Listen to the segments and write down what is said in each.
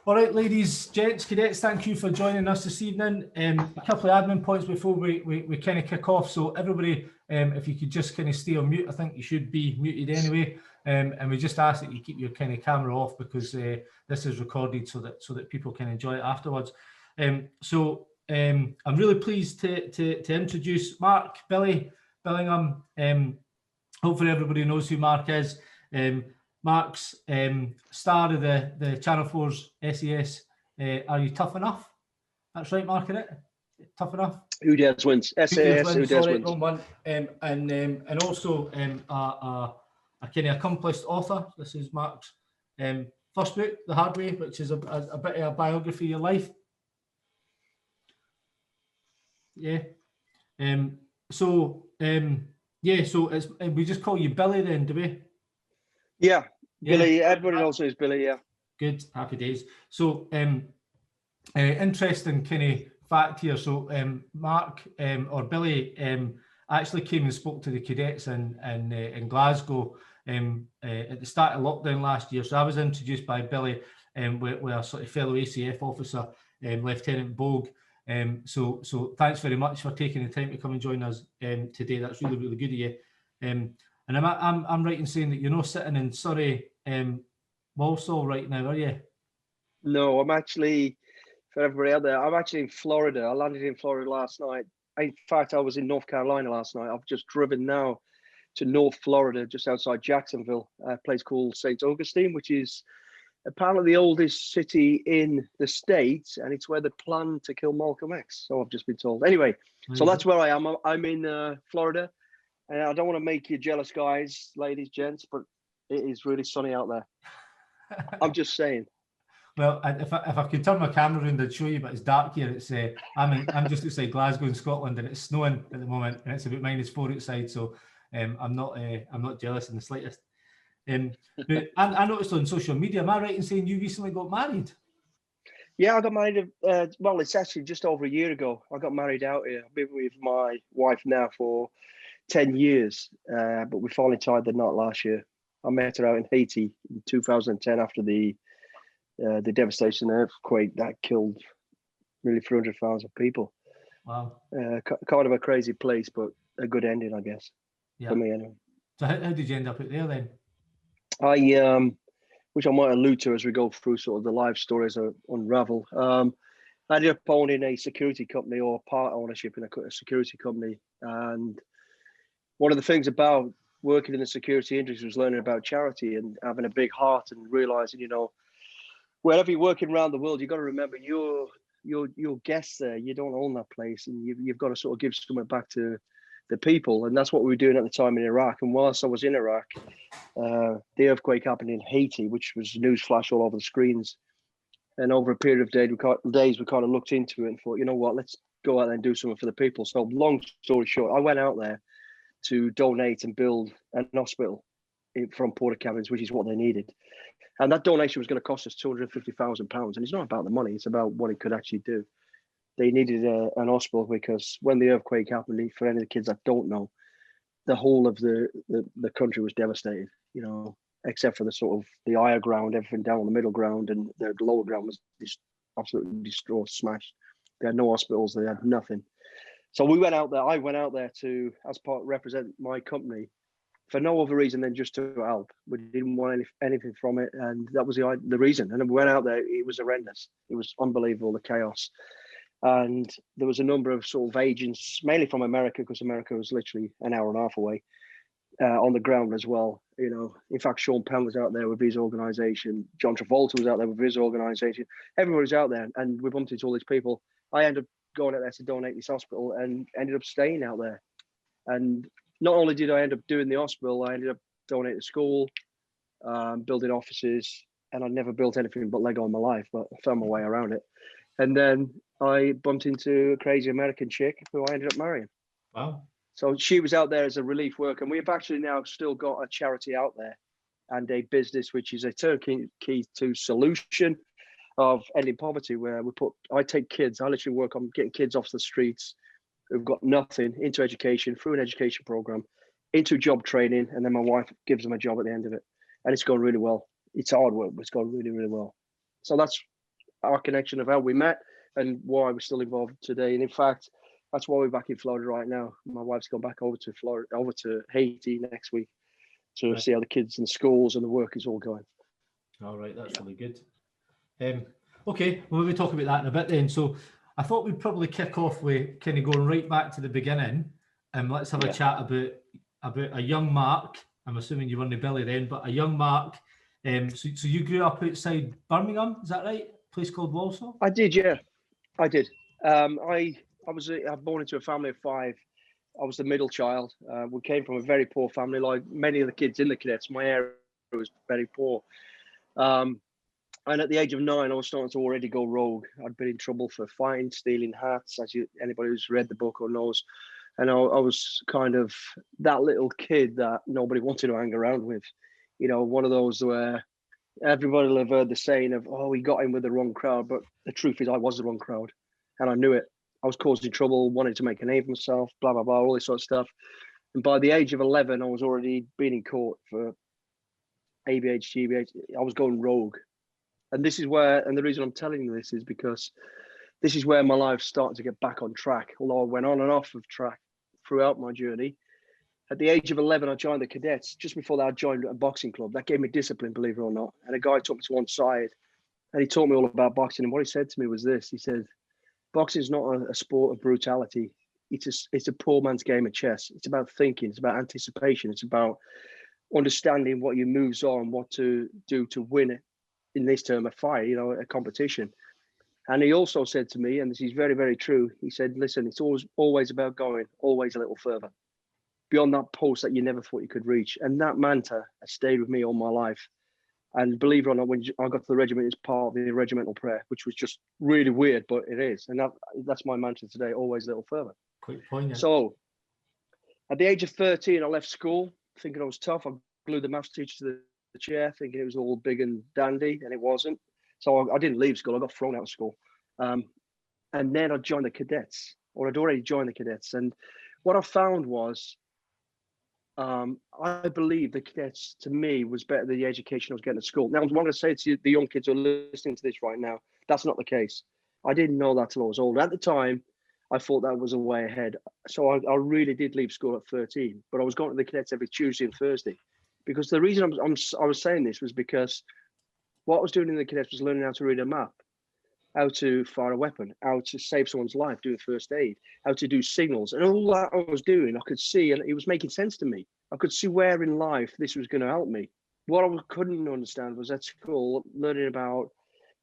All right, ladies, gents, cadets, thank you for joining us this evening. A couple of admin points before we kind of kick off. So everybody, if you could just kind of stay on mute, I think you should be muted anyway. And we just ask that you keep your kind of camera off because this is recorded so that people can enjoy it afterwards. I'm really pleased to introduce Mark Billingham. Hopefully everybody knows who Mark is. Mark's star of the Channel 4's SAS. Are you tough enough? That's right, Mark, isn't it? Tough enough. Who Dares Wins. SAS Who Dares Wins. Wrong one. And also a kind of accomplished author. This is Mark's first book, The Hard Way, which is a bit of a biography of your life. Yeah. So it's, we just call you Billy then, do we? Yeah, Billy. Everybody knows who's Billy. Yeah. Good. Happy days. So, interesting kind of fact here. So, Mark or Billy actually came and spoke to the cadets in Glasgow at the start of lockdown last year. So I was introduced by Billy with a sort of fellow ACF officer, Lieutenant Bogue. So thanks very much for taking the time to come and join us today. That's really, really good of you. And I'm right in saying that you're not sitting in Surrey, Walsall right now, are you? No, I'm actually, for everybody out there, I'm actually in Florida. I landed in Florida last night. In fact, I was in North Carolina last night. I've just driven now to North Florida, just outside Jacksonville, a place called St. Augustine, which is apparently the oldest city in the States, and it's where they planned to kill Malcolm X. So I've just been told. Anyway, so that's where I am. I'm in Florida. And I don't want to make you jealous, guys, ladies, gents, but it is really sunny out there. I'm just saying. Well, if I could turn my camera around, I'd show you, but it's dark here. It's I'm just outside Glasgow in Scotland, and it's snowing at the moment, and it's about -4 outside. So I'm not jealous in the slightest. But I noticed on social media, am I right in saying you recently got married? Yeah, I got married. Well, it's actually just over a year ago. I got married out here. I've been with my wife now for 10 years, but we finally tied the knot last year. I met her out in Haiti in 2010 after the devastation earthquake that killed nearly 300,000 people. Wow. Kind of a crazy place, but a good ending, I guess. Yeah. For me anyway. So how did you end up out there then? Which I might allude to as we go through sort of the live stories or unravel. I ended up owning a security company, or part ownership in a security company. And one of the things about working in the security industry was learning about charity and having a big heart and realizing, wherever you're working around the world, you've got to remember your guests there. You don't own that place, and you've got to sort of give something back to the people. And that's what we were doing at the time in Iraq. And whilst I was in Iraq, the earthquake happened in Haiti, which was news flash all over the screens. And over a period of days, we kind of looked into it and thought, you know what, let's go out there and do something for the people. So long story short, I went out there to donate and build an hospital from porta cabins, which is what they needed. And that donation was going to cost us £250,000. And it's not about the money, it's about what it could actually do. They needed an hospital because when the earthquake happened, for any of the kids that don't know, the whole of the country was devastated, except for the sort of the higher ground, everything down on the middle ground, and the lower ground was absolutely destroyed, smashed. They had no hospitals, they had nothing. So I went out there to, as part, represent my company for no other reason than just to help. We didn't want anything from it, and that was the reason. And we went out there, it was horrendous. It was unbelievable, the chaos. And there was a number of sort of agents, mainly from America, because America was literally an hour and a half away, on the ground as well. In fact, Sean Penn was out there with his organization. John Travolta was out there with his organization. Everybody's out there, and we bumped into all these people. I ended up going out there to donate this hospital and ended up staying out there. And not only did I end up doing the hospital, I ended up donating to school, building offices, and I'd never built anything but Lego in my life, but I found my way around it. And then I bumped into a crazy American chick who I ended up marrying. Wow. So she was out there as a relief worker, and we've actually now still got a charity out there and a business which is a turnkey to solution of ending poverty, where I take kids, I literally work on getting kids off the streets who've got nothing into education, through an education program, into job training, and then my wife gives them a job at the end of it. And it's gone really well. It's hard work, but it's gone really, really well. So that's our connection of how we met and why we're still involved today. And in fact, that's why we're back in Florida right now. My wife's gone back over to Haiti next week to see how the kids and schools and the work is all going. All right, that's really good. Okay, well, we'll talk about that in a bit then. So I thought we'd probably kick off with kind of going right back to the beginning, and let's have a chat about a young Mark. I'm assuming you were in the Billy then, but a young Mark. So you grew up outside Birmingham, is that right? A place called Walsall? I did, yeah. I did. I was born into a family of 5. I was the middle child. We came from a very poor family, like many of the kids in the cadets. My area was very poor. And at the age of 9, I was starting to already go rogue. I'd been in trouble for fighting, stealing hats, anybody who's read the book or knows. And I was kind of that little kid that nobody wanted to hang around with. You know, one of those where everybody will have heard the saying of, oh, he got in with the wrong crowd. But the truth is I was the wrong crowd. And I knew it. I was causing trouble, wanted to make a name for myself, blah, blah, blah, all this sort of stuff. And by the age of 11, I was already being in court for ABH, GBH. I was going rogue. And this is where, and the reason I'm telling you this is because this is where my life started to get back on track. Although I went on and off of track throughout my journey. At the age of 11, I joined the Cadets. Just before that, I joined a boxing club. That gave me discipline, believe it or not. And a guy took me to one side and he taught me all about boxing. And what he said to me was this. He said, boxing is not a sport of brutality. It's a poor man's game of chess. It's about thinking. It's about anticipation. It's about understanding what your moves are and what to do to win it. In this term, a fight, you know, a competition. And he also said to me, and this is very, very true, he said, listen, it's always about going always a little further beyond that post that you never thought you could reach. And that mantra has stayed with me all my life. And believe it or not, when I got to the regiment, it's part of the regimental prayer, which was just really weird, but it is. And that's my mantra today, always a little further. Quick point. So at the age of 13, I left school thinking I was tough. I glued the maths teacher to the chair thinking it was all big and dandy, and it wasn't. So I didn't leave school. I got thrown out of school. And then I joined the Cadets, or I'd already joined the Cadets. And what I found was, I believe the Cadets, to me, was better than the education I was getting at school. Now, I'm going to say to the young kids who are listening to this right now, that's not the case. I didn't know that till I was older. At the time, I thought that was a way ahead. So I really did leave school at 13, but I was going to the Cadets every Tuesday and Thursday. Because the reason I was saying this was because what I was doing in the Cadets was learning how to read a map, how to fire a weapon, how to save someone's life, doing first aid, how to do signals. And all that I was doing, I could see, and it was making sense to me. I could see where in life this was going to help me. What I couldn't understand was at school, learning about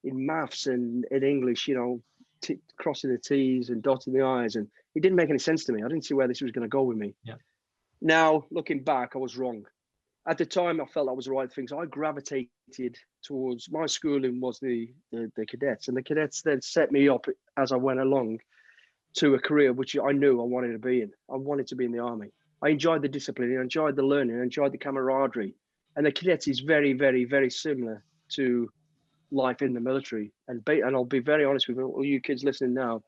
in maths and in English, you know, crossing the T's and dotting the I's. And it didn't make any sense to me. I didn't see where this was going to go with me. Yeah. Now, looking back, I was wrong. At the time, I felt that was the right thing. So I gravitated towards, my schooling was the Cadets. And the Cadets then set me up as I went along to a career which I knew I wanted to be in. I wanted to be in the Army. I enjoyed the discipline, I enjoyed the learning, I enjoyed the camaraderie. And the Cadets is very, very, very similar to life in the military. And I'll be very honest with all you kids listening now,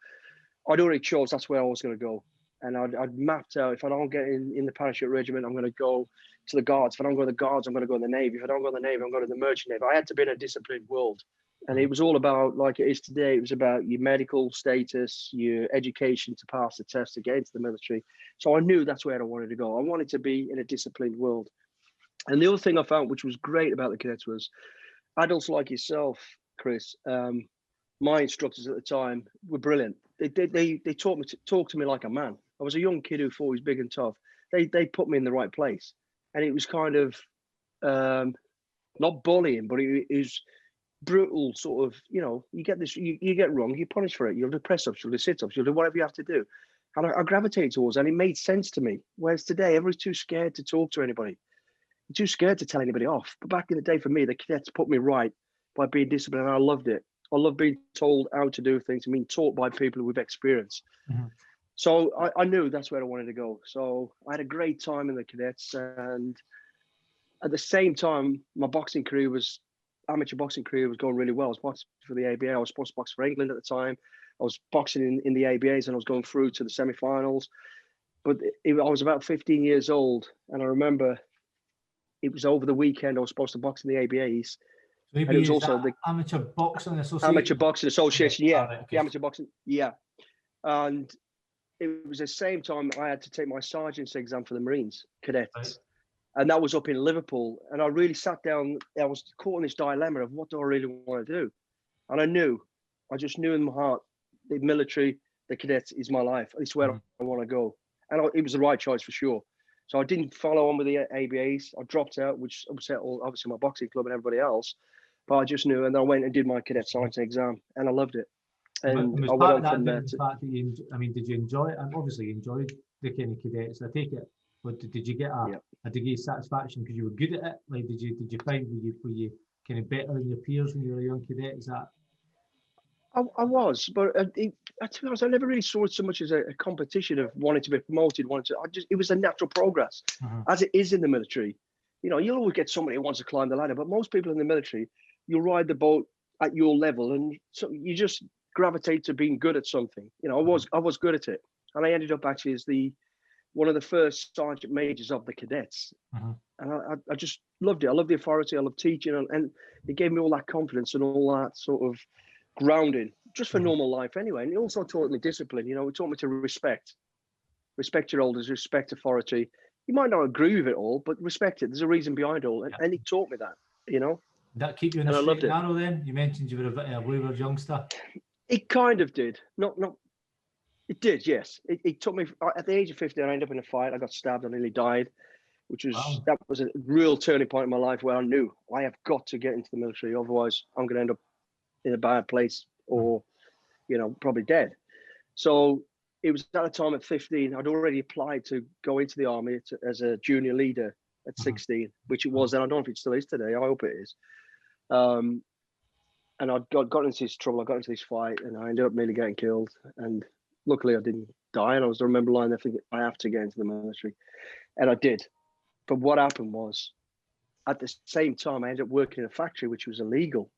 I'd already chose that's where I was going to go. And I'd mapped out, if I don't get in the parachute regiment, I'm going to go to the Guards. If I don't go to the Guards, I'm going to go in the Navy. If I don't go in the Navy, I'm going to the Merchant Navy. I had to be in a disciplined world. And it was all about, like it is today, it was about your medical status, your education to pass the test to get into the military. So I knew that's where I wanted to go. I wanted to be in a disciplined world. And the other thing I found, which was great about the Cadets, was adults like yourself, Chris, my instructors at the time were brilliant. They talked to me like a man. I was a young kid who thought he was big and tough. They put me in the right place. And it was kind of not bullying, but it was brutal sort of, you know, you get this, you get wrong, you punish for it. You'll do press ups, you'll do sit ups, you'll do whatever you have to do. And I gravitated towards, and it made sense to me. Whereas today, everyone's too scared to talk to anybody. You're too scared to tell anybody off. But back in the day, for me, the Cadets put me right by being disciplined, and I loved it. I love being told how to do things and being taught by people with experience. Mm-hmm. So I knew that's where I wanted to go. So I had a great time in the Cadets, and at the same time, my amateur boxing career was going really well. I was boxing for the ABA. I was supposed to box for England at the time. I was boxing in the ABAs, and I was going through to the semi-finals. But I was about 15 years old, and I remember it was over the weekend. I was supposed to box in the ABAs, Maybe and it was also the Amateur Boxing Association. Amateur Boxing Association, yeah, right, okay. the Amateur Boxing, yeah. And it was the same time I had to take my sergeant's exam for the Marines cadets, right. and that was up in Liverpool. And I really sat down. I was caught in this dilemma of what do I really want to do, and I just knew in my heart, the military, the cadets is my life. It's where I want to go, and it was the right choice for sure. So I didn't follow on with the ABAs. I dropped out, which upset obviously my boxing club and everybody else. But I just knew, and I went and did my cadet science exam, and I loved it. And was I part went of on that from there. the fact that I mean, did you enjoy it? And obviously, you enjoyed the kind of cadets. I take it, but did you get a degree of satisfaction because you were good at it? Like, did you find were you kind of better than your peers when you were a young cadet? Is that? I was, but to be honest, I never really saw it so much as a competition of wanting to be promoted. It was a natural progress, as it is in the military. You know, you'll always get somebody who wants to climb the ladder, but most people in the military, you'll ride the boat at your level, and so you just gravitate to being good at something. You know, I was good at it, and I ended up actually as one of the first sergeant majors of the cadets, and I just loved it. I loved the authority. I loved teaching, and it gave me all that confidence and all that sort of grounding just for normal life anyway. And it also taught me discipline. You know, it taught me to respect your elders, respect authority. You might not agree with it all, but respect it. There's a reason behind it all, and it taught me that. You know. Did that keep you in a straight and narrow then? You mentioned you were a bit of a wayward youngster. It kind of did. Not. It did, yes. It took me at the age of 15. I ended up in a fight. I got stabbed. I nearly died, that was a real turning point in my life where I knew I have got to get into the military. Otherwise, I'm going to end up in a bad place or, you know, probably dead. So it was at a time at 15. I'd already applied to go into the army as a junior leader at 16, which it was. And I don't know if it still is today. I hope it is. And I got into this trouble. I got into this fight, and I ended up nearly getting killed. And luckily, I didn't die. And I remember lying there thinking, I have to get into the military, and I did. But what happened was, at the same time, I ended up working in a factory, which was illegal.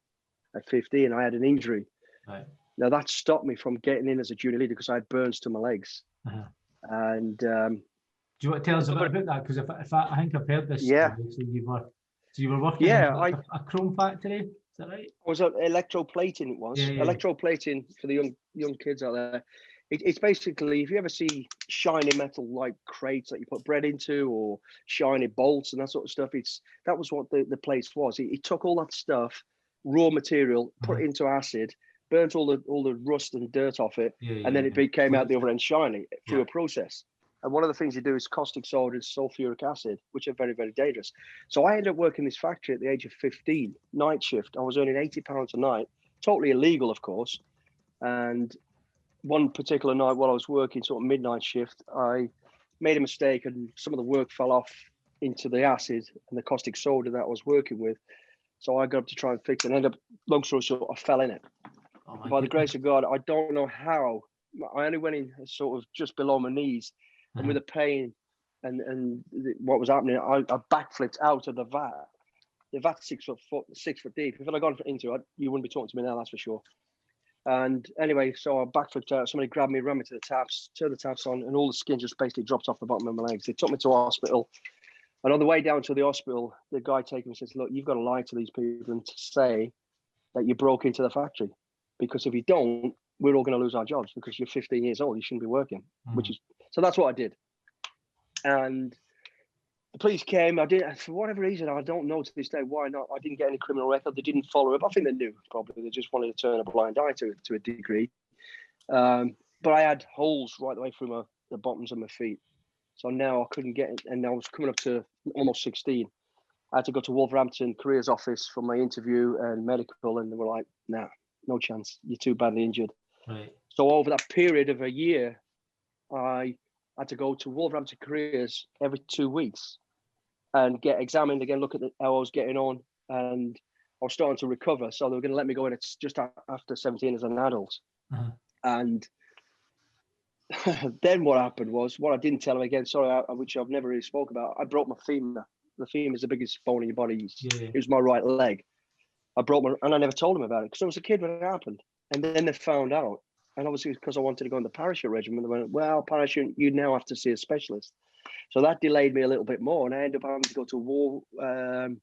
At 15, I had an injury. Right. Now that stopped me from getting in as a junior leader because I had burns to my legs. And do you want to tell us a bit about that? Because if I think I've heard this. Yeah. So you were working in a chrome factory. Is that right? I was electroplating. It was electroplating for the young kids out there. It's basically, if you ever see shiny metal like crates that you put bread into, or shiny bolts and that sort of stuff, that was what the place was. It took all that stuff, raw material, put it into acid, burnt all the rust and dirt off it, and then it came out the other end shiny through a process. And one of the things you do is caustic soda and sulfuric acid, which are very, very dangerous. So I ended up working in this factory at the age of 15, night shift. I was earning £80 a night, totally illegal, of course. And one particular night while I was working sort of midnight shift, I made a mistake and some of the work fell off into the acid and the caustic soda that I was working with. So I got up to try and fix it, and ended up, long story short, I fell in it. By the grace of God, I don't know how. I only went in sort of just below my knees, and with the pain and what was happening, I backflipped out of the vat. The vat's 6 foot deep. If I'd gone into it, you wouldn't be talking to me now, that's for sure. And anyway, so I backflipped out. Somebody grabbed me, ran me to the taps, turned the taps on, and all the skin just basically dropped off the bottom of my legs. They took me to a hospital. And on the way down to the hospital, the guy taking me says, look, you've got to lie to these people and to say that you broke into the factory. Because if you don't, we're all going to lose our jobs because you're 15 years old. You shouldn't be working, so that's what I did. And the police came. I did, for whatever reason, I don't know to this day why not. I didn't get any criminal record. They didn't follow up. I think they knew probably. They just wanted to turn a blind eye to a degree. But I had holes right the way through the bottoms of my feet. So now I couldn't get in, and I was coming up to almost 16. I had to go to Wolverhampton careers office for my interview and medical, and they were like, nah, no chance. You're too badly injured. Right. So over that period of a year, I had to go to Wolverhampton careers every 2 weeks and get examined again, look at how I was getting on, and I was starting to recover. So they were going to let me go in. It's just after 17 as an adult. And then what happened was, what I didn't tell them again, which I've never really spoke about, I broke my femur. The femur is the biggest bone in your body. It was my right leg. I broke and I never told them about it because I was a kid when it happened. And then they found out. And obviously because I wanted to go in the parachute regiment, they went, well, parachute, you now have to see a specialist. So that delayed me a little bit more. And I ended up having to go to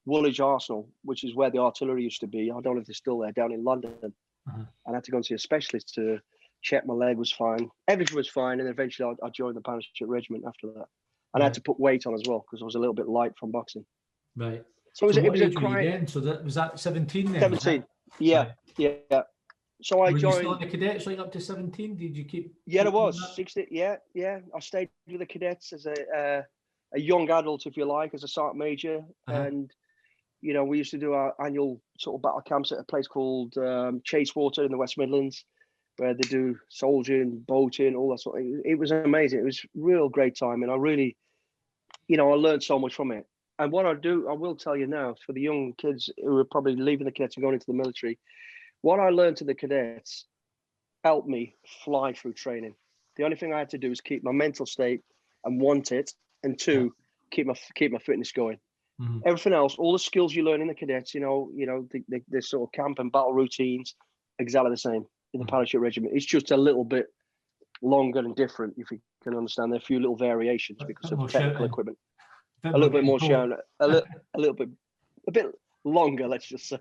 Woolwich Arsenal, which is where the artillery used to be. I don't know if they're still there, down in London. And I had to go and see a specialist to check my leg was fine. Everything was fine. And eventually I joined the parachute regiment after that. And I had to put weight on as well because I was a little bit light from boxing. Right. So it was a cry. So that was that 17 then? 17. Yeah. So I joined. You still in the cadets right up to 17? Did you keep? Yeah, I was 16. Yeah. I stayed with the cadets as a young adult, if you like, as a sergeant major, and you know, we used to do our annual sort of battle camps at a place called Chasewater in the West Midlands, where they do soldiering, boating, all that sort of thing. It was amazing. It was a real great time, and I really, you know, I learned so much from it. And what I will tell you now, for the young kids who are probably leaving the cadets and going into the military, what I learned in the cadets helped me fly through training. The only thing I had to do was keep my mental state and want it, and two, keep my fitness going. Everything else, all the skills you learn in the cadets, you know, the sort of camp and battle routines, exactly the same in the parachute regiment. It's just a little bit longer and different, if you can understand. There are a few little variations because of technical equipment. A little bit more shouting, a bit longer, let's just say.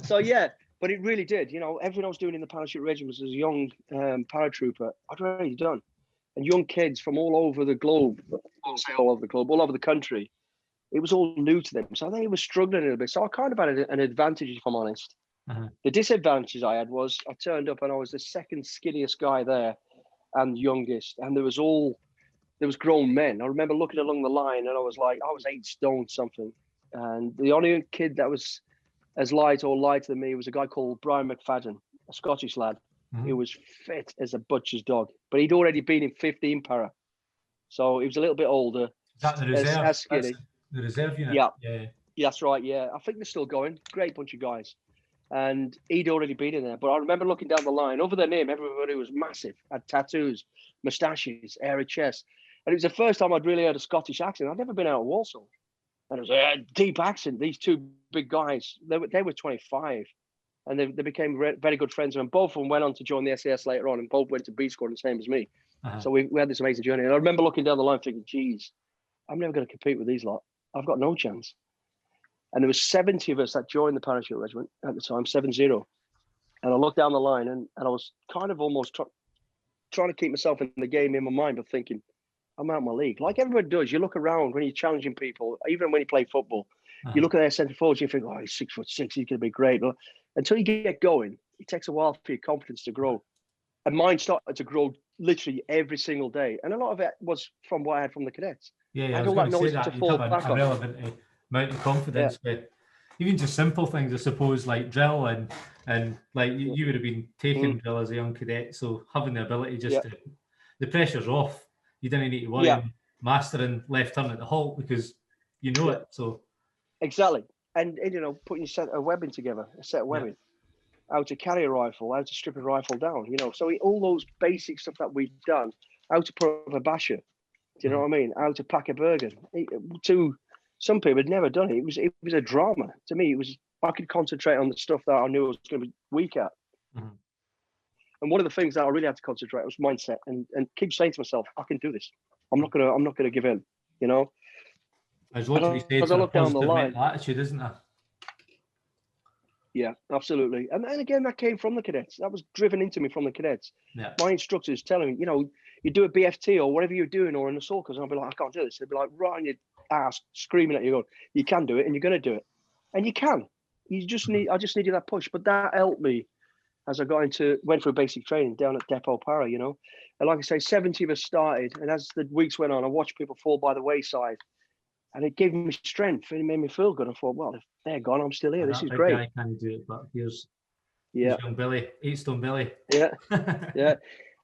So yeah, but it really did. You know, everything I was doing in the parachute regiment as a young paratrooper, I'd already done. And young kids from all over the globe, all over the country, it was all new to them. So they were struggling a little bit. So I kind of had an advantage, if I'm honest. The disadvantage I had was I turned up and I was the second skinniest guy there and youngest. And there was grown men. I remember looking along the line and I was 8 stone something. And the only kid that was as light or lighter than me was a guy called Brian McFadden, a Scottish lad. He was fit as a butcher's dog, but he'd already been in 15 para. So he was a little bit older. Is that the reserve? As skinny. That's the reserve unit? Yeah, that's right, yeah. I think they're still going. Great bunch of guys. And he'd already been in there. But I remember looking down the line, over their name, everybody was massive, had tattoos, moustaches, hairy chest. And it was the first time I'd really heard a Scottish accent. I'd never been out of Walsall. And it was a deep accent. These two big guys, they were 25. And they became very good friends. And both of them went on to join the SAS later on, and both went to B Squad, the same as me. So we had this amazing journey. And I remember looking down the line thinking, geez, I'm never going to compete with these lot. I've got no chance. And there was 70 of us that joined the parachute regiment at the time, 70. And I looked down the line and I was kind of almost trying to keep myself in the game in my mind, but thinking, I'm out of my league. Like everybody does, you look around when you're challenging people, even when you play football, you look at their centre forwards, you think, oh, he's 6'6", he's going to be great. But until you get going, it takes a while for your confidence to grow. And mine started to grow literally every single day. And a lot of it was from what I had from the cadets. Yeah, I was going to say that. You'd have a relevant amount of confidence with even just simple things, I suppose, like drill and like you would have been taking drill as a young cadet. So having the ability just to, the pressure's off. You didn't need to worry about mastering left turn at the halt because you know it. So exactly. And you know, putting a set of webbing together, a set of webbing, how to carry a rifle, how to strip a rifle down, you know. So all those basic stuff that we've done, how to put up a basher, do you know what I mean? How to pack a burger. To some people had never done it. It was a drama. To me, I could concentrate on the stuff that I knew I was going to be weak at. And one of the things that I really had to concentrate on was mindset and keep saying to myself, I can do this. I'm not gonna give in, you know. There's what to be said for a positive mental attitude, isn't there? Yeah, absolutely. And again, that came from the cadets. That was driven into me from the cadets. My instructors telling me, you know, you do a BFT or whatever you're doing or an assault, and I'll be like, I can't do this. They'd be like, right on your ass, screaming at you, going, you can do it, and you're going to do it. And you can. I just needed that push. But that helped me as I went through basic training down at Depot Para, you know. And like I say, 70 of us started. And as the weeks went on, I watched people fall by the wayside. And it gave me strength. And it made me feel good. I thought, well, if they're gone, I'm still here. This is great. I can't do it, but here's young Billy, 8 stone Billy. Yeah.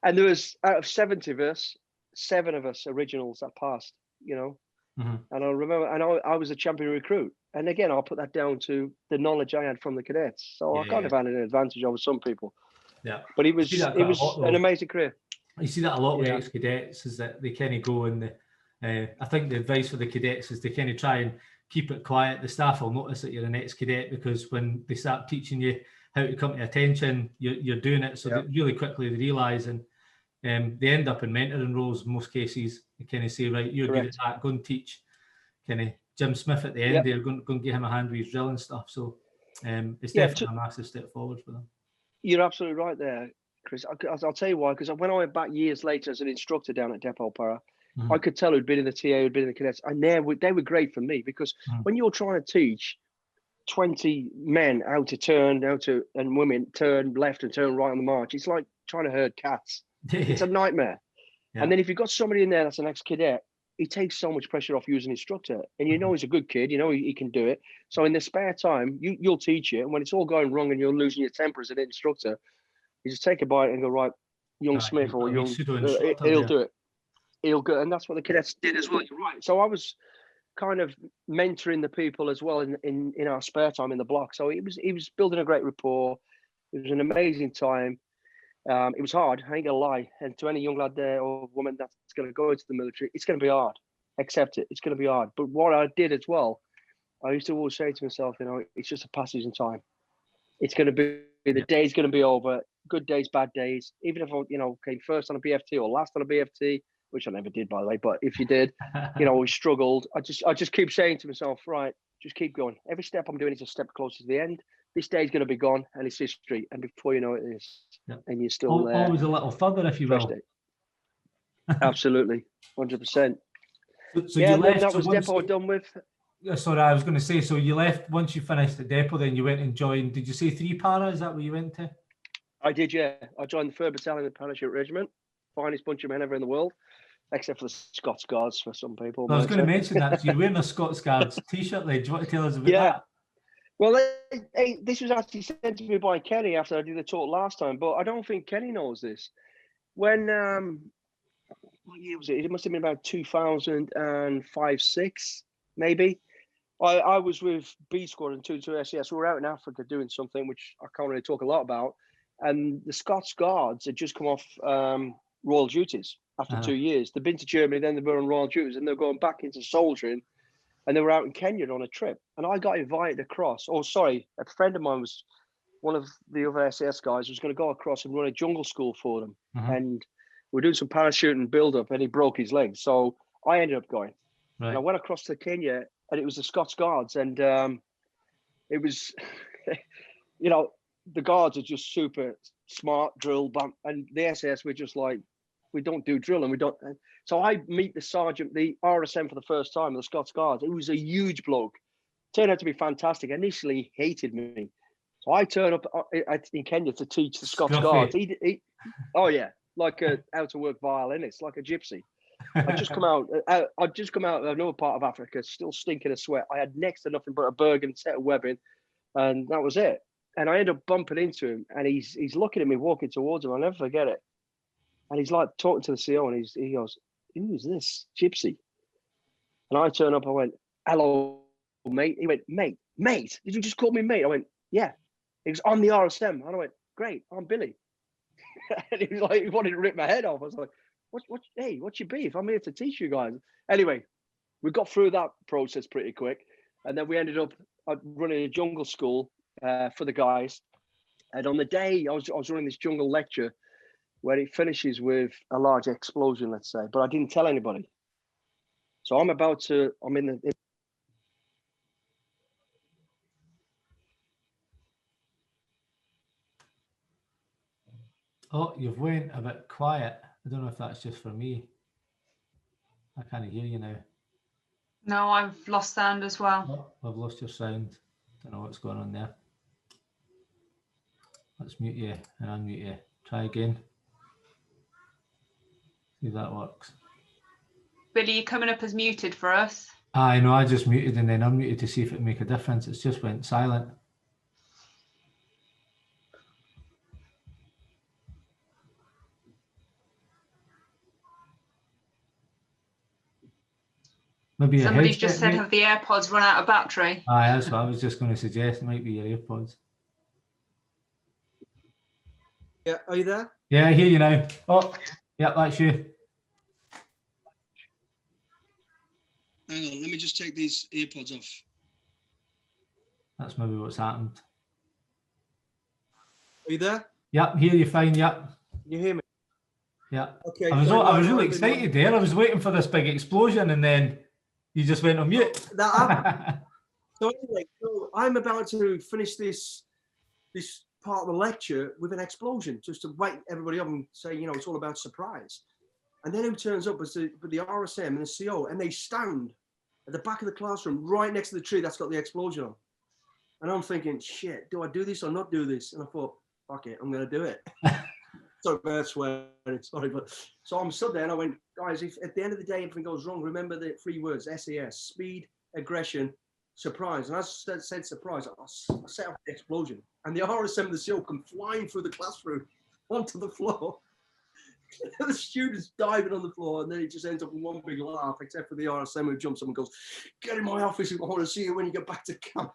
And there was, out of 70 of us, 7 of us originals that passed, you know. And I remember, and I was a champion recruit. And again, I'll put that down to the knowledge I had from the cadets. So I kind of had an advantage over some people. Yeah. But it was an amazing career. You see that a lot with ex-cadets, is that they kind of go and I think the advice for the cadets is to kind of try and keep it quiet. The staff will notice that you're an ex-cadet because when they start teaching you how to come to attention, you're doing it. So that really quickly they realise, and they end up in mentoring roles in most cases. They kind of say, right, you're good at that, go and teach. Kind of Jim Smith at the end there, going to give him a hand with his drill and stuff. So it's definitely a massive step forward for them. You're absolutely right there, Chris. I'll tell you why, because when I went back years later as an instructor down at Depot Para, I could tell who'd been in the TA, who'd been in the cadets, and they were great for me, because when you're trying to teach 20 men how to turn, and women turn left and turn right on the march, it's like trying to herd cats. It's a nightmare. Yeah. And then if you've got somebody in there that's an ex-cadet, he takes so much pressure off you as an instructor, and you know he's a good kid, you know he can do it. So in the spare time, you'll teach it, and when it's all going wrong and you're losing your temper as an instructor, you just take a bite and go, right, young Smith, or he'll do it. He'll go, and that's what the cadets did as well. You're right. So I was kind of mentoring the people as well in our spare time in the block. So it was building a great rapport. It was an amazing time. It was hard, I ain't gonna lie. And to any young lad there or woman that's going to go into the military, it's going to be hard. Accept it. It's going to be hard. But what I did as well, I used to always say to myself, you know, it's just a passage in time. It's going to be, the day's going to be over. Good days, bad days. Even if I, you know, came first on a BFT or last on a BFT, which I never did, by the way. But if you did, you know, we struggled. I just keep saying to myself, right, just keep going. Every step I'm doing is a step closer to the end. This day's going to be gone, and it's history. And before you know it, it is. And you're still there. Always a little further, if you will. Absolutely, 100%. So yeah, you left, that was Depot done with. Sorry, I was going to say, so you left once you finished at Depot, then you went and joined, did you say 3 Para? Is that where you went to? I did, yeah. I joined the 3rd Battalion of the Parachute Regiment. Finest bunch of men ever in the world, except for the Scots Guards for some people. I was going to mention that. You're wearing a Scots Guards t-shirt there. Do you want to tell us about that? Well, this was actually sent to me by Kenny after I did the talk last time, but I don't think Kenny knows this. When, what year was it? It must have been about 2005-06, maybe. I was with B Squad and 22 SAS. We were out in Africa doing something, which I can't really talk a lot about. And the Scots Guards had just come off royal duties after 2 years. They'd been to Germany, then they were on royal duties, and they're going back into soldiering. And they were out in Kenya on a trip. And I got invited across. Oh, sorry, a friend of mine was, one of the other SAS guys was going to go across and run a jungle school for them. And we're doing some parachuting build-up, and he broke his leg. So I ended up going. Right. And I went across to Kenya, and it was the Scots Guards. And it was, you know, the guards are just super smart, drill, bam. And the SAS, we're just like, we don't do drill, and we don't. So I meet the sergeant, the RSM for the first time, the Scots Guards. It was a huge bloke. Turned out to be fantastic. Initially, he hated me. So I turn up in Kenya to teach the Scots Guards. Oh yeah, like a out-of-work violinist, like a gypsy. I'd just come out of another part of Africa, still stinking of sweat. I had next to nothing but a Bergen set of webbing, and that was it. And I ended up bumping into him, and he's looking at me, walking towards him. I'll never forget it. And he's like talking to the CO, and he goes, "Who is this gypsy?" And I turn up. I went, "Hello, mate." He went, "Mate, did you just call me mate?" I went, "Yeah." He goes, "I'm the RSM." And I went, "Great, I'm Billy." And he was like, he wanted to rip my head off. I was like, Hey, what's your beef? I'm here to teach you guys. Anyway, we got through that process pretty quick, and then we ended up running a jungle school for the guys. And on the day I was running this jungle lecture, where it finishes with a large explosion, let's say, but I didn't tell anybody. So I'm in the. Oh, you've went a bit quiet. I don't know if that's just for me. I can't hear you now. No, I've lost sound as well. Oh, I've lost your sound. Don't know what's going on there. Let's mute you and unmute you. Try again. See if that works. Billy, you're coming up as muted for us. I know, I just muted and then unmuted to see if it would make a difference. It's just went silent. Maybe somebody's just said, have the AirPods run out of battery? That's what I was just going to suggest. It might be your AirPods. Yeah, are you there? Yeah, I hear you now. Oh, yeah, that's you. Hang on, let me just take these AirPods off. That's maybe what's happened. Are you there? Yep, hear you fine, yep. You hear me? Yeah. Okay. I was really excited there. I was waiting for this big explosion, and then You just went on mute. So anyway, so I'm about to finish this part of the lecture with an explosion, just to wake everybody up and say, you know, it's all about surprise. And then who turns up is the RSM and the CO, and they stand at the back of the classroom right next to the tree that's got the explosion on. And I'm thinking, shit, do I do this or not do this? And I thought, fuck it, I'm going to do it. Sorry about swearing, sorry. But so I'm stood there and I went, guys, if at the end of the day everything goes wrong, remember the 3 words, SAS, speed, aggression, surprise. And as I said surprise, I set off the explosion. And the RSM and the CO come flying through the classroom onto the floor. The students diving on the floor, and then it just ends up in one big laugh, except for the RSM who jumps up and goes, get in my office, I want to see you when you get back to camp.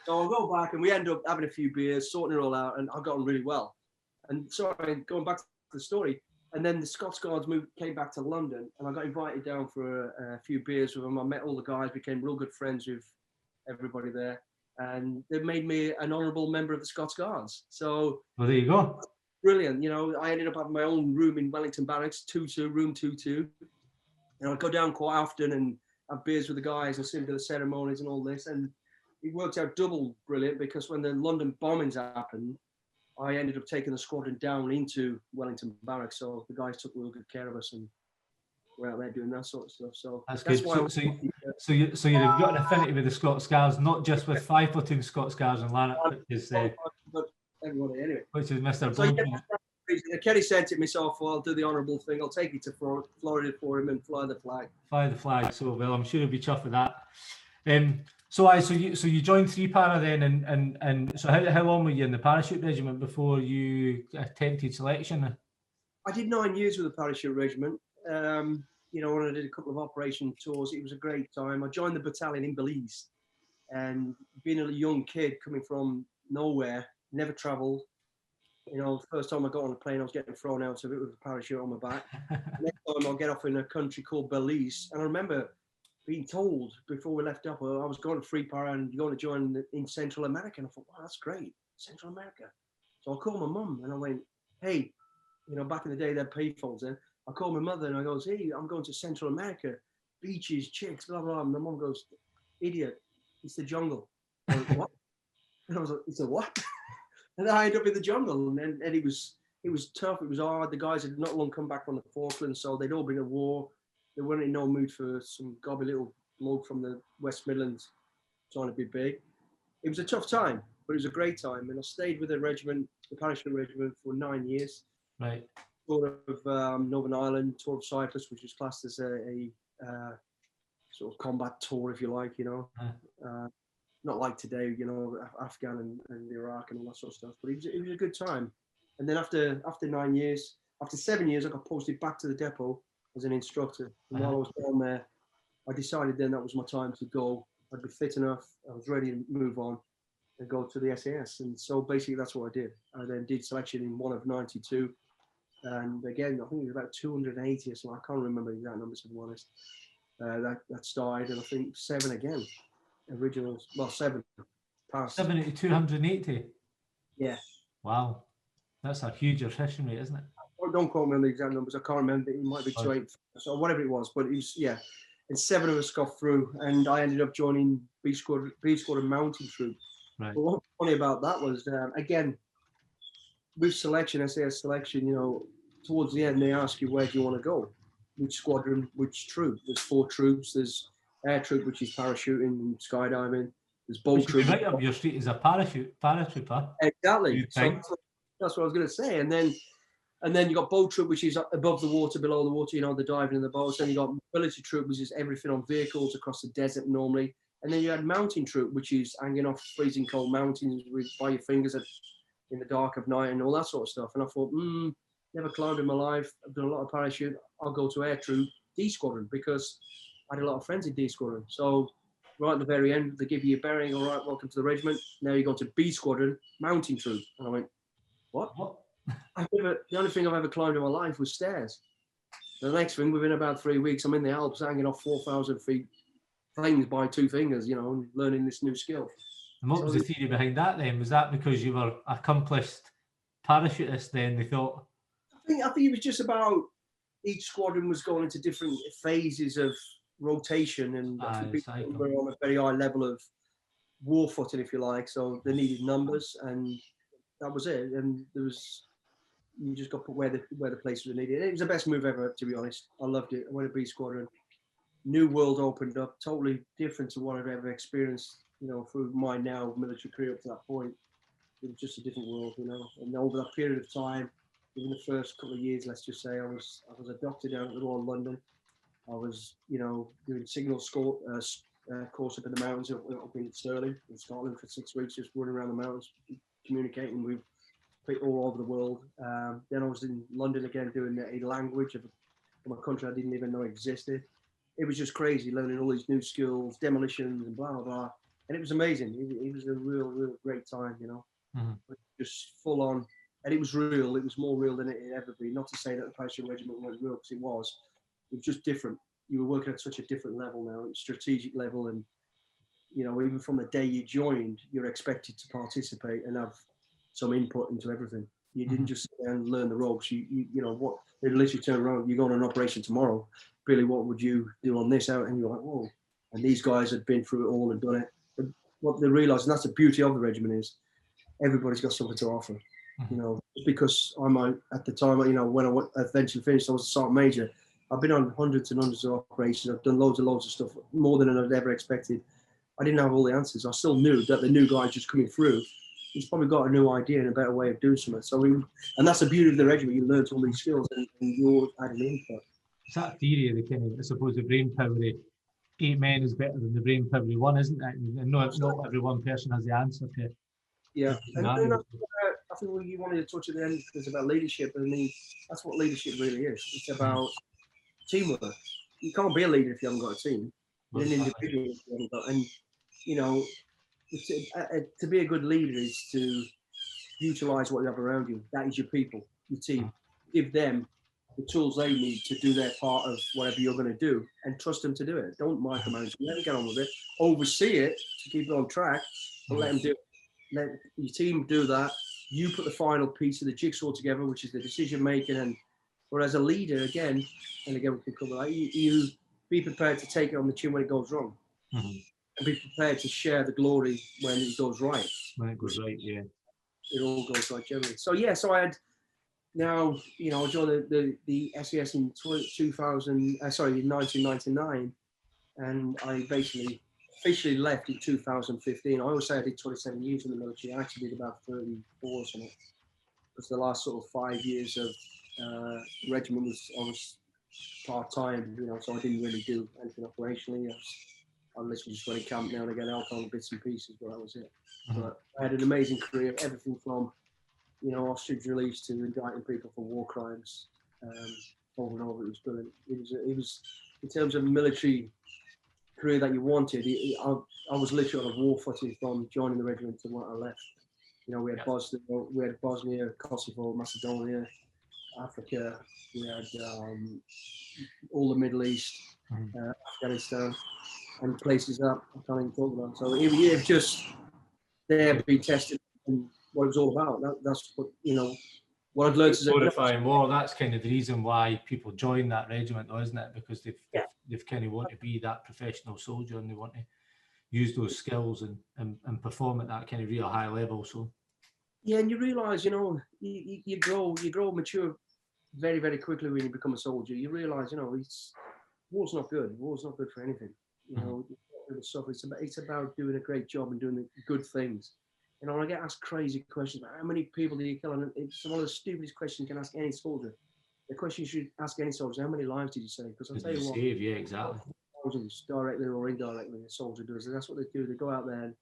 So I'll go back and we end up having a few beers, sorting it all out, and I got on really well. And sorry, going back to the story, and then the Scots Guards came back to London, and I got invited down for a few beers with them. I met all the guys, became real good friends with everybody there, and they made me an honourable member of the Scots Guards. So well, there you go. Brilliant. You know, I ended up having my own room in Wellington Barracks, 2-2, room 2-2. And I'd go down quite often and have beers with the guys and see them to the ceremonies and all this. And it worked out double brilliant because when the London bombings happened, I ended up taking the squadron down into Wellington Barracks. So the guys took real good care of us and we're out there doing that sort of stuff. So that's good. Why so you've got an affinity with the Scots Guards, not just with 5 platoon Scots Guards and Lanark, but everybody anyway. Which is Mr. So yeah, Kenny sent it myself. Well, I'll do the honourable thing. I'll take it to Florida for him and fly the flag. Fly the flag. So well, I'm sure he'll be chuffed with that. So you joined 3 para then, and so how long were you in the parachute regiment before you attempted selection? I did 9 years with the parachute regiment. You know, when I did a couple of operation tours, it was a great time. I joined the battalion in Belize, and being a young kid coming from nowhere, never travelled. You know, the first time I got on a plane, I was getting thrown out of it with a parachute on my back. Next time I'll get off in a country called Belize. And I remember being told before we left up, I was going to 3 para and you're going to join in Central America. And I thought, wow, that's great, Central America. So I called my mum and I went, hey, you know, back in the day, they had payphones then. I called my mother and I goes, hey, I'm going to Central America, beaches, chicks, blah, blah. And my mum goes, idiot, it's the jungle. I went, what? And I was like, it's a what? And then I ended up in the jungle, and it was tough. It was hard. The guys had not long come back from the Falklands, so they'd all been at war. They weren't in no mood for some gobby little bloke from the West Midlands trying to be big. It was a tough time, but it was a great time. And I stayed with the regiment, the parachute regiment, for 9 years. Right. Tour of Northern Ireland, tour of Cyprus, which was classed as a sort of combat tour, if you like, you know. Not like today, you know, Afghan and Iraq and all that sort of stuff. But it was a good time. And then after 9 years, after 7 years, I got posted back to the depot as an instructor. And while I was down there, I decided then that was my time to go. I'd be fit enough. I was ready to move on and go to the SAS. And so basically that's what I did. I then did selection in one of 92. And again, I think it was about 280 or something. I can't remember the exact numbers, to be honest. That started, and I think 7 again. Originals, well, 7 passed. 70 to 280. Yeah. Wow, that's a huge attrition rate, isn't it? Don't quote me on the exact numbers. I can't remember. It might be 280, so whatever it was. But it was, yeah. And 7 of us got through, and I ended up joining B Squadron Mountain Troop. Right. But what's funny about that was, again, with selection, SAS selection, you know, towards the end they ask you where do you want to go, which squadron, which troop. There's 4 troops. There's air troop, which is parachuting and skydiving. There's boat troop. Right up your street is a paratrooper. Exactly. So that's what I was going to say. And then you got boat troop, which is above the water, below the water. You know, the diving in the boats. Then you got mobility troop, which is everything on vehicles across the desert normally. And then you had mountain troop, which is hanging off freezing cold mountains by your fingers in the dark of night and all that sort of stuff. And I thought, never climbed in my life. I've done a lot of parachute. I'll go to air troop, D Squadron, because I had a lot of friends in D Squadron. So right at the very end, they give you a bearing. All right, welcome to the regiment. Now you go to B Squadron, Mountain Troop. And I went, what? The only thing I've ever climbed in my life was stairs. The next thing, within about 3 weeks, I'm in the Alps hanging off 4,000 feet things by 2 fingers, you know, and learning this new skill. And what was the theory behind that then? Was that because you were accomplished parachutist then, they thought? I think it was just about each squadron was going into different phases of rotation, and I think people cycle. were on a very high level of war footing, if you like. So they needed numbers, and that was it. And there was, you just got put where the places were needed. It was the best move ever, to be honest. I loved it. I went to B Squadron. New world opened up, totally different to what I've ever experienced, you know, through my now military career up to that point. It was just a different world, you know. And over that period of time, even the first couple of years, let's just say, I was a doctor down at the Royal London. I was, you know, doing signal score course up in the mountains up in Stirling in Scotland for 6 weeks, just running around the mountains, communicating with people all over the world. Then I was in London again doing a language of a country I didn't even know existed. It was just crazy, learning all these new skills, demolitions and blah, blah, blah. And it was amazing. It was a real great time, you know. Just full on. And it was real. It was more real than it had ever been. Not to say that the Parachute Regiment wasn't real, because it was. It was just different. You were working at such a different level now, strategic level. And, you know, even from the day you joined, you're expected to participate and have some input into everything. You didn't just sit down and learn the ropes. You know, what, they literally turn around, you go on an operation tomorrow. Billy, what would you do on this out? And you're like, whoa. And these guys had been through it all and done it. But what they realise, and that's the beauty of the regiment, is everybody's got something to offer. You know, because at the time, you know, when I eventually finished, I was a sergeant major. I've been on hundreds and hundreds of operations. I've done loads of stuff, more than I'd ever expected. I didn't have all the answers. I still knew that the new guy just coming through, he's probably got a new idea and a better way of doing something. So, and that's the beauty of the regiment. You learn all these skills and you're adding input. It's that theory of the kind of, I suppose, the brain power of 8 men is better than the brain power of 1, isn't it? And not every one person has the answer to it. Yeah, and I think what you wanted to touch at the end is about leadership. I mean, that's what leadership really is. It's about teamwork. You can't be a leader if you haven't got a team. You're an individual if you haven't got, and you know, to be a good leader is to utilize what you have around you. That is your people, your team. Give them the tools they need to do their part of whatever you're going to do, and trust them to do it. Don't micromanage. Let them get on with it. Oversee it to keep it on track, but let them do it. Let your team do that. You put the final piece of the jigsaw together, which is the decision making. And whereas a leader, again, and again, we can cover that, you be prepared to take it on the chin when it goes wrong, and be prepared to share the glory when it goes right. When it goes right, yeah. It all goes right generally. So yeah, so I had now, you know, I joined the SAS in 1999, and I basically officially left in 2015. I always say I did 27 years in the military. I actually did about 34 or something, because the last sort of 5 years of regiment I was part-time, you know, so I didn't really do anything operationally. I literally just went in camp now and again, help on bits and pieces, but that was it. But I had an amazing career, everything from, you know, hostage release to indicting people for war crimes, over and over. It was brilliant. It was in terms of military career that you wanted. I was literally on a war footing from joining the regiment to when I left. You know, we had Bosnia, Kosovo, Macedonia, Africa. We had all the Middle East, Afghanistan, and places that I can't even talk about. So it was just there to be tested and what it was all about. That's what, you know, what I've learned is glorifying war. That's kind of the reason why people join that regiment, though, isn't it? Because they've kind of want to be that professional soldier, and they want to use those skills and perform at that kind of real high level. So yeah, and you realise, you know, you grow mature very, very quickly when you become a soldier. You realise, you know, war's not good. War's not good for anything. You know, it's about doing a great job and doing the good things. You know, when I get asked crazy questions about how many people do you kill, and it's one of the stupidest questions you can ask any soldier. The question you should ask any soldier: how many lives did you save? Because I'll tell you what, save, yeah, exactly. Thousands, directly or indirectly, a soldier does, and that's what they do. They go out there,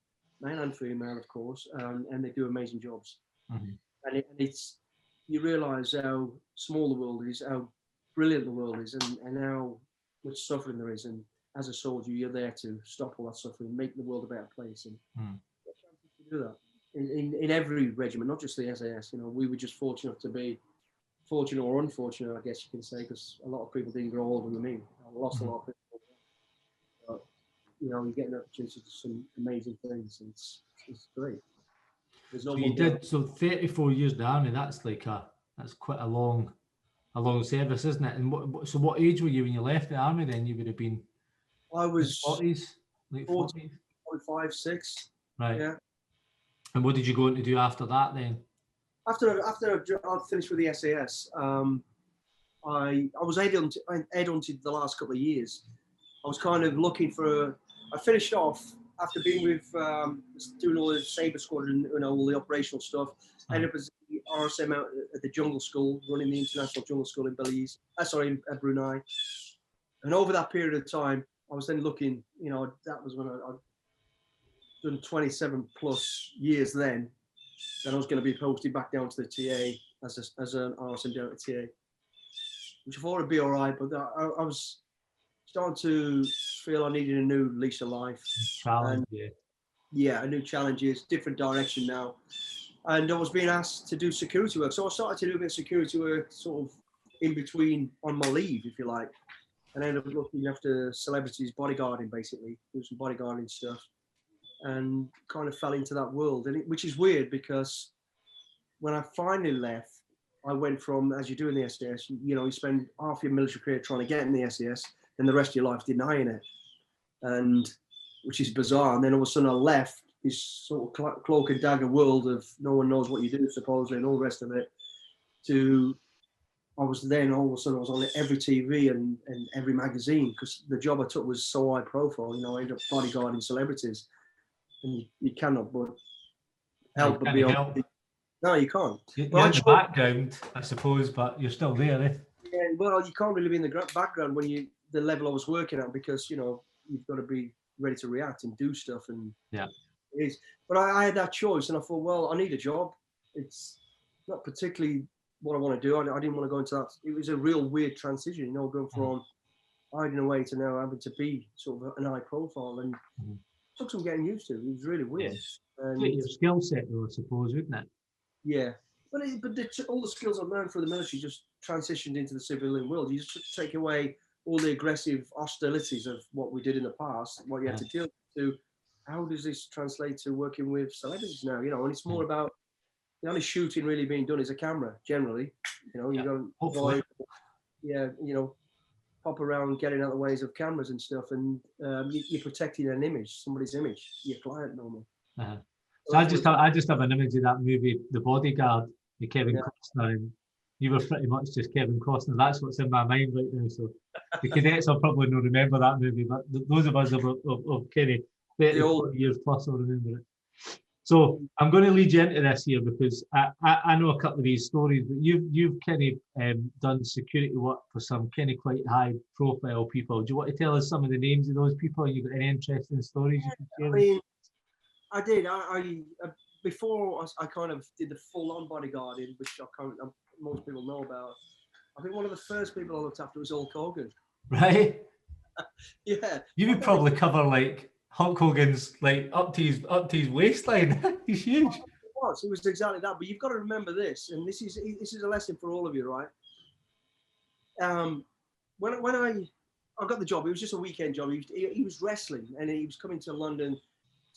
male and female, of course, and they do amazing jobs. And it's, you realise how small the world is, how brilliant the world is, and how much suffering there is. And as a soldier, you're there to stop all that suffering, make the world a better place, and get chances to do that in every regiment, not just the SAS. You know, we were just fortunate to be fortunate or unfortunate, I guess you can say, because a lot of people didn't grow older than me. I lost a lot of people. But, you know, you get an opportunity to do some amazing things, and it's great. There's no so 34 years in the army. That's quite a long service, isn't it? And what age were you when you left the army? Then you would have been I was 40s, late 40, 40s. 45, 6. Right. Yeah. And what did you go on to do after that then? After I finished with the SAS, I was headhunted the last couple of years. I was kind of looking for. I finished off after being with doing all the Sabre Squadron and all the operational stuff. Ended up as the RSM out at the Jungle School, running the International Jungle School in Belize. In Brunei. And over that period of time, I was then looking. You know, that was when I'd done 27 plus years then. Then I was going to be posted back down to the TA as an RSM down at TA, which I thought would be all right. But I was starting to feel I needed a new lease of life. Challenge, yeah, a new challenges, different direction now. And I was being asked to do security work. So I started to do a bit of security work sort of in between on my leave, if you like. And I ended up looking after celebrities, bodyguarding basically, do some bodyguarding stuff. And kind of fell into that world, which is weird because when I finally left, I went from, as you do in the SAS, you spend half your military career trying to get in the SAS, and the rest of your life denying it, and which is bizarre. And then all of a sudden I left this sort of cloak and dagger world of no one knows what you do supposedly and all the rest of it, to I was then all of a sudden I was on every TV and every magazine because the job I took was so high profile. I ended up bodyguarding celebrities. And you cannot but help but be on. No, you can't. You're in the background, I suppose, but you're still there, eh? Yeah, well, you can't really be in the background when the level I was working at because you've got to be ready to react and do stuff and yeah. It is. But I had that choice and I thought, well, I need a job. It's not particularly what I want to do. I didn't want to go into that. It was a real weird transition, going from hiding away to now having to be sort of an high profile and. Took some getting used to. It was really weird. And your skill set, though, I suppose, wouldn't it? Yeah, but all the skills I've learned from the military just transitioned into the civilian world. You just take away all the aggressive hostilities of what we did in the past, what you had to deal with. How does this translate to working with celebrities now? And it's more about the only shooting really being done is a camera. Generally, you don't. Hopefully. Pop around, getting out of the ways of cameras and stuff, and you're protecting an image, somebody's image, your client normally. So I just have an image of that movie, The Bodyguard, with Kevin Costner, and you were pretty much just Kevin Costner. That's what's in my mind right now. So the cadets will probably not remember that movie, but those of us of Kenny 30 years plus will remember it. So I'm going to lead you into this here because I know a couple of these stories, but you've kind of done security work for some kind of quite high profile people. Do you want to tell us some of the names of those people? You got any interesting stories you can share? I mean, I did. Before I kind of did the full on bodyguarding, which most people know about. I think one of the first people I looked after was Hulk Hogan. Right. Yeah. You would probably cover like Hulk Hogan's like up to his waistline. He's huge. It was exactly that. But you've got to remember this, and this is a lesson for all of you, right? When I got the job, it was just a weekend job. He was wrestling, and he was coming to London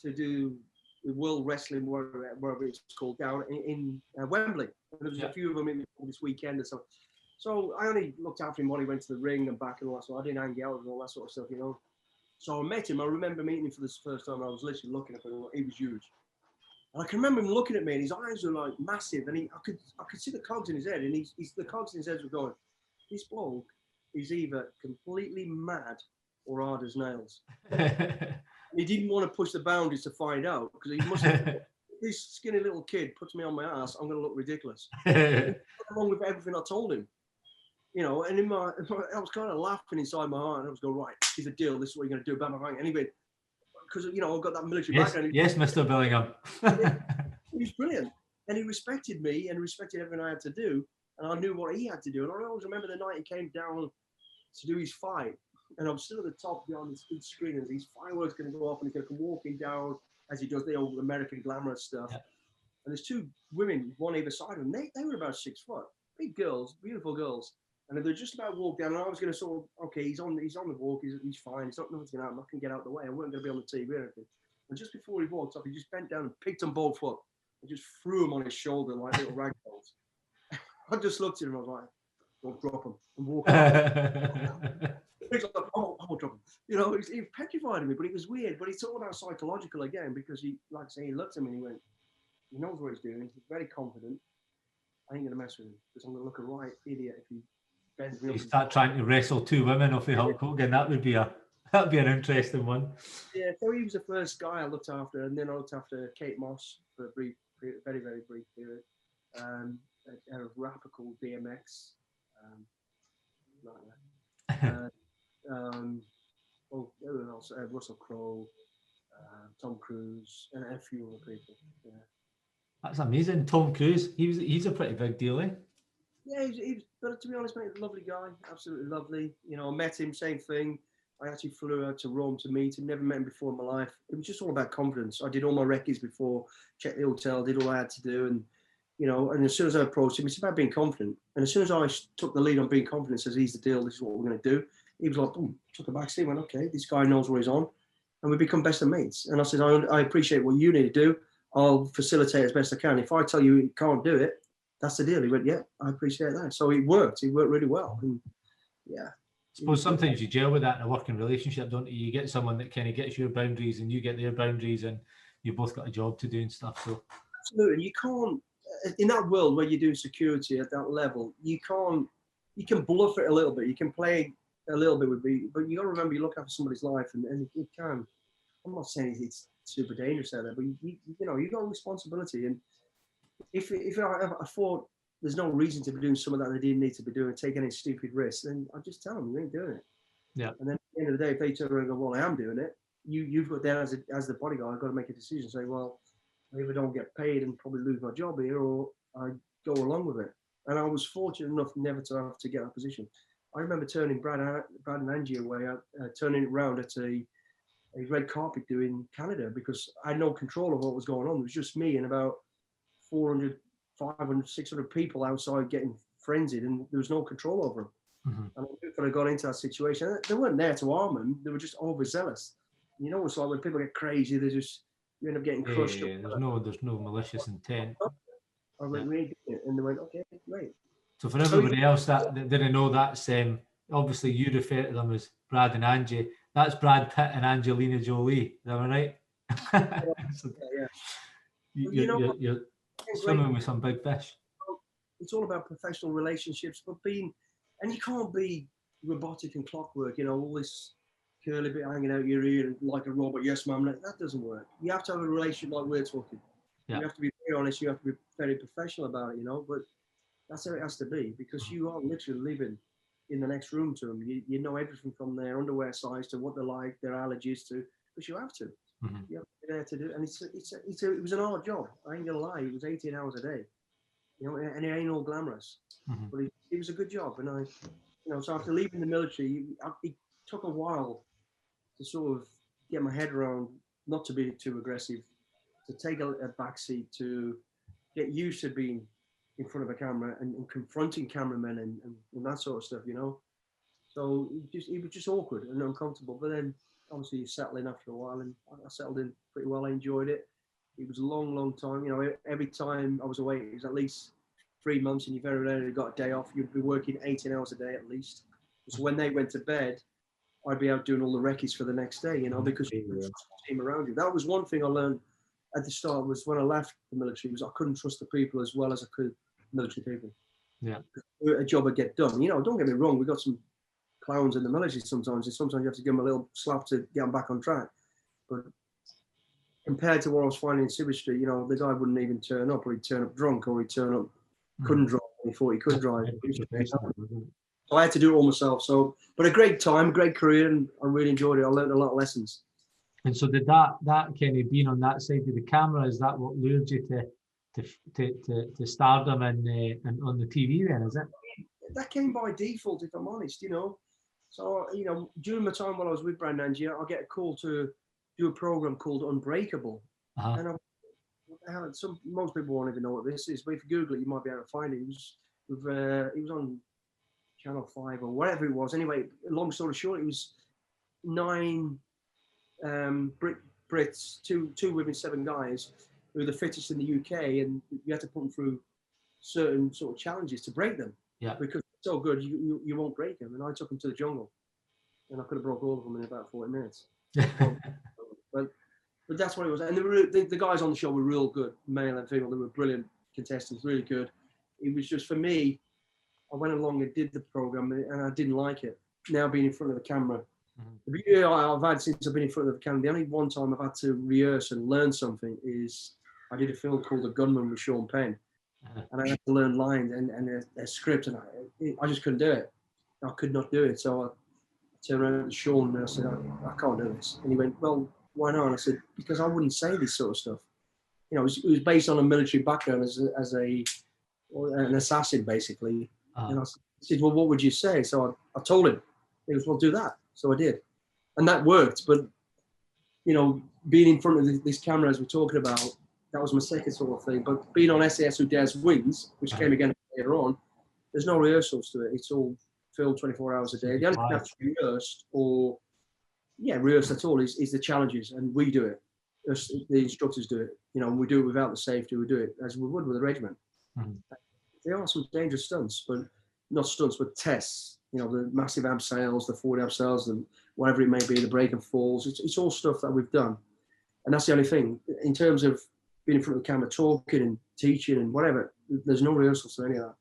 to do the World Wrestling, wherever it's called, down in Wembley. And there was a few of them in this weekend and so. So I only looked after him while he went to the ring and back and all that. So I didn't hang out and all that sort of stuff, So I met him. I remember meeting him for this first time. I was literally looking at him. He was huge. And I can remember him looking at me, and his eyes were like massive. And I could see the cogs in his head, and the cogs in his head were going, this bloke is either completely mad or hard as nails. He didn't want to push the boundaries to find out because he must have. This skinny little kid puts me on my ass, I'm going to look ridiculous. Along with everything I told him. And I was kind of laughing inside my heart, and I was going, right, here's the deal. This is what you're going to do. Bang, bang, bang. Anyway, because I've got that military background. Yes, Mr. Billingham. He was brilliant, and he respected me and respected everything I had to do, and I knew what he had to do. And I always remember the night he came down to do his fight, and I'm still at the top behind this big screen, and these fireworks going to go off, and he's going to come walking down as he does the old American glamorous stuff. Yeah. And there's two women, one either side of him. They were about 6 foot, big girls, beautiful girls. And they're just about to walk down, and I was going to sort of, okay, he's on the walk, he's fine, nothing's going to happen, I can get out of the way, I wasn't going to be on the TV or anything. And just before he walked up, he just bent down and picked them both up and just threw them on his shoulder like little rag dolls. I just looked at him, I was like, don't drop him, and walk up. He's like, I won't drop him. You know, he petrified me, but it was weird. But it's all about psychological again, because he, like I say, he looked at me and he went, he knows what he's doing. He's very confident. I ain't gonna mess with him because I'm gonna look a right idiot if he bends me up. You start trying to wrestle two women off of Hulk Hogan. That'd be an interesting one. Yeah, so he was the first guy I looked after, and then I looked after Kate Moss for a brief, very, very brief period. A rapper called DMX, like that. Everyone else, Russell Crowe, Tom Cruise, and a few other people. Yeah. That's amazing. Tom Cruise, he's a pretty big deal, eh? Yeah, but to be honest, mate, lovely guy, absolutely lovely. You know, I met him, same thing. I actually flew out to Rome to meet him. Never met him before in my life. It was just all about confidence. I did all my recce's before, checked the hotel, did all I had to do, and you know. And as soon as I approached him, it's about being confident. And as soon as I took the lead on being confident, says, "Here's the deal. This is what we're going to do." He was like, "Boom!" Took a back seat. Went, "Okay, this guy knows what he's on," and we become best of mates. And I said, "I appreciate what you need to do. I'll facilitate as best I can. If I tell you you can't do it, that's the deal." He went, "Yeah, I appreciate that." So it worked. It worked really well. And yeah. I suppose sometimes you gel with that in a working relationship, don't you? You get someone that kind of gets your boundaries and you get their boundaries, and you've both got a job to do and stuff. So absolutely, you can't, in that world where you're doing security at that level, you can bluff it a little bit. You can play a little bit with me, but you got to remember you look after somebody's life, and it can. I'm not saying it's super dangerous out there, but you know, you got a responsibility. And if I thought there's no reason to be doing some of that they didn't need to be doing, taking any stupid risks, then I just tell them you ain't doing it. Yeah. And then at the end of the day, if they turn around and go, "Well, I am doing it," you've got there as the bodyguard, I've got to make a decision. Say, well, I either don't get paid and probably lose my job here, or I go along with it. And I was fortunate enough never to have to get that position. I remember turning Brad and Angie away, turning it around at a red carpet do in Canada, because I had no control of what was going on. It was just me and about 400, 500, 600 people outside getting frenzied, and there was no control over them. Mm-hmm. And when I got into that situation, they weren't there to harm them. They were just overzealous. You know, it's like when people get crazy, you end up getting crushed. Yeah, there's no malicious intent. I went, "We ain't doing it," and they went, "Okay, great." So for everybody else that didn't know, that's obviously you refer to them as Brad and Angie. That's Brad Pitt and Angelina Jolie. Is that right? So Yeah. You're swimming with some big fish. It's all about professional relationships, but and you can't be robotic and clockwork, you know, all this curly bit hanging out your ear like a robot. Yes, ma'am. That doesn't work. You have to have a relationship like we're talking. Yeah. You have to be very honest. You have to be very professional about it, you know, but that's how it has to be, because you are literally living in the next room to them. You know everything from their underwear size to what they like, their allergies to, because you have to. Mm-hmm. You have to be there to do, and it was an hard job. I ain't gonna lie. It was 18 hours a day, you know, and it ain't all glamorous, mm-hmm. but it was a good job. And so after leaving the military, it took a while to sort of get my head around not to be too aggressive, to take a backseat, to get used to being in front of a camera and confronting cameramen and that sort of stuff, you know. So it was just awkward and uncomfortable. But then obviously you settle in after a while, and I settled in pretty well. I enjoyed it. It was a long, long time. You know, every time I was away, it was at least 3 months, and you very rarely got a day off. You'd be working 18 hours a day at least. So when they went to bed, I'd be out doing all the recce's for the next day, you know, because you couldn't trust the team around you. That was one thing I learned at the start, was when I left the military, was I couldn't trust the people as well as I could military people. Yeah. A job would get done. You know, don't get me wrong, we got some clowns in the military sometimes, and sometimes you have to give them a little slap to get them back on track. But compared to what I was finding in Civil Street, you know, the guy wouldn't even turn up, or he'd turn up drunk, or he'd turn up, couldn't drive, and he thought he could drive. So I had to do it all myself. So, but a great time, great career, and I really enjoyed it. I learned a lot of lessons. And so did that kind of being on that side of the camera, is that what lured you to stardom and on the TV then, is it? That came by default, if I'm honest, you know. So, you know, during my time while I was with Brad and Angie, I get a call to do a program called Unbreakable. Uh-huh. And most people won't even know what this is, but if you Google it, you might be able to find it. It was on Channel 5 or whatever it was. Anyway, long story short, it was 9 Brits, two women, 7 guys, who were the fittest in the UK, and you had to put them through certain sort of challenges to break them. Yeah. Because they're so good, you won't break them. And I took them to the jungle. and I could have broke all of them in about 40 minutes. but that's what it was. And the guys on the show were real good, male and female. They were brilliant contestants, really good. It was just for me, I went along and did the program, and I didn't like it. Now being in front of the camera, the beauty I've had since I've been in front of the camera, the only one time I've had to rehearse and learn something is I did a film called The Gunman with Sean Penn, and I had to learn lines and a script, and I just couldn't do it. I could not do it. So I turned around to Sean and I said, I can't do this. And he went, well, why not? And I said, because I wouldn't say this sort of stuff. You know, it was based on a military background as an assassin, basically. And I said, well, what would you say? So I told him. He goes, well, do that. So I did. And that worked. But, you know, being in front of this camera as we're talking about, that was my second sort of thing. But being on SAS Who Dares Wins, which came again later on, there's no rehearsals to it. It's all filmed 24 hours a day. The only thing that's rehearsed rehearsed at all is the challenges, and we do it. The instructors do it, you know, and we do it without the safety. We do it as we would with a regiment. There are some dangerous stunts, but not stunts, but tests. You know, the massive abseils, the forward abseils, the whatever it may be, the break and falls. It's all stuff that we've done, and that's the only thing in terms of being in front of the camera, talking and teaching and whatever. There's no rehearsals to any of that.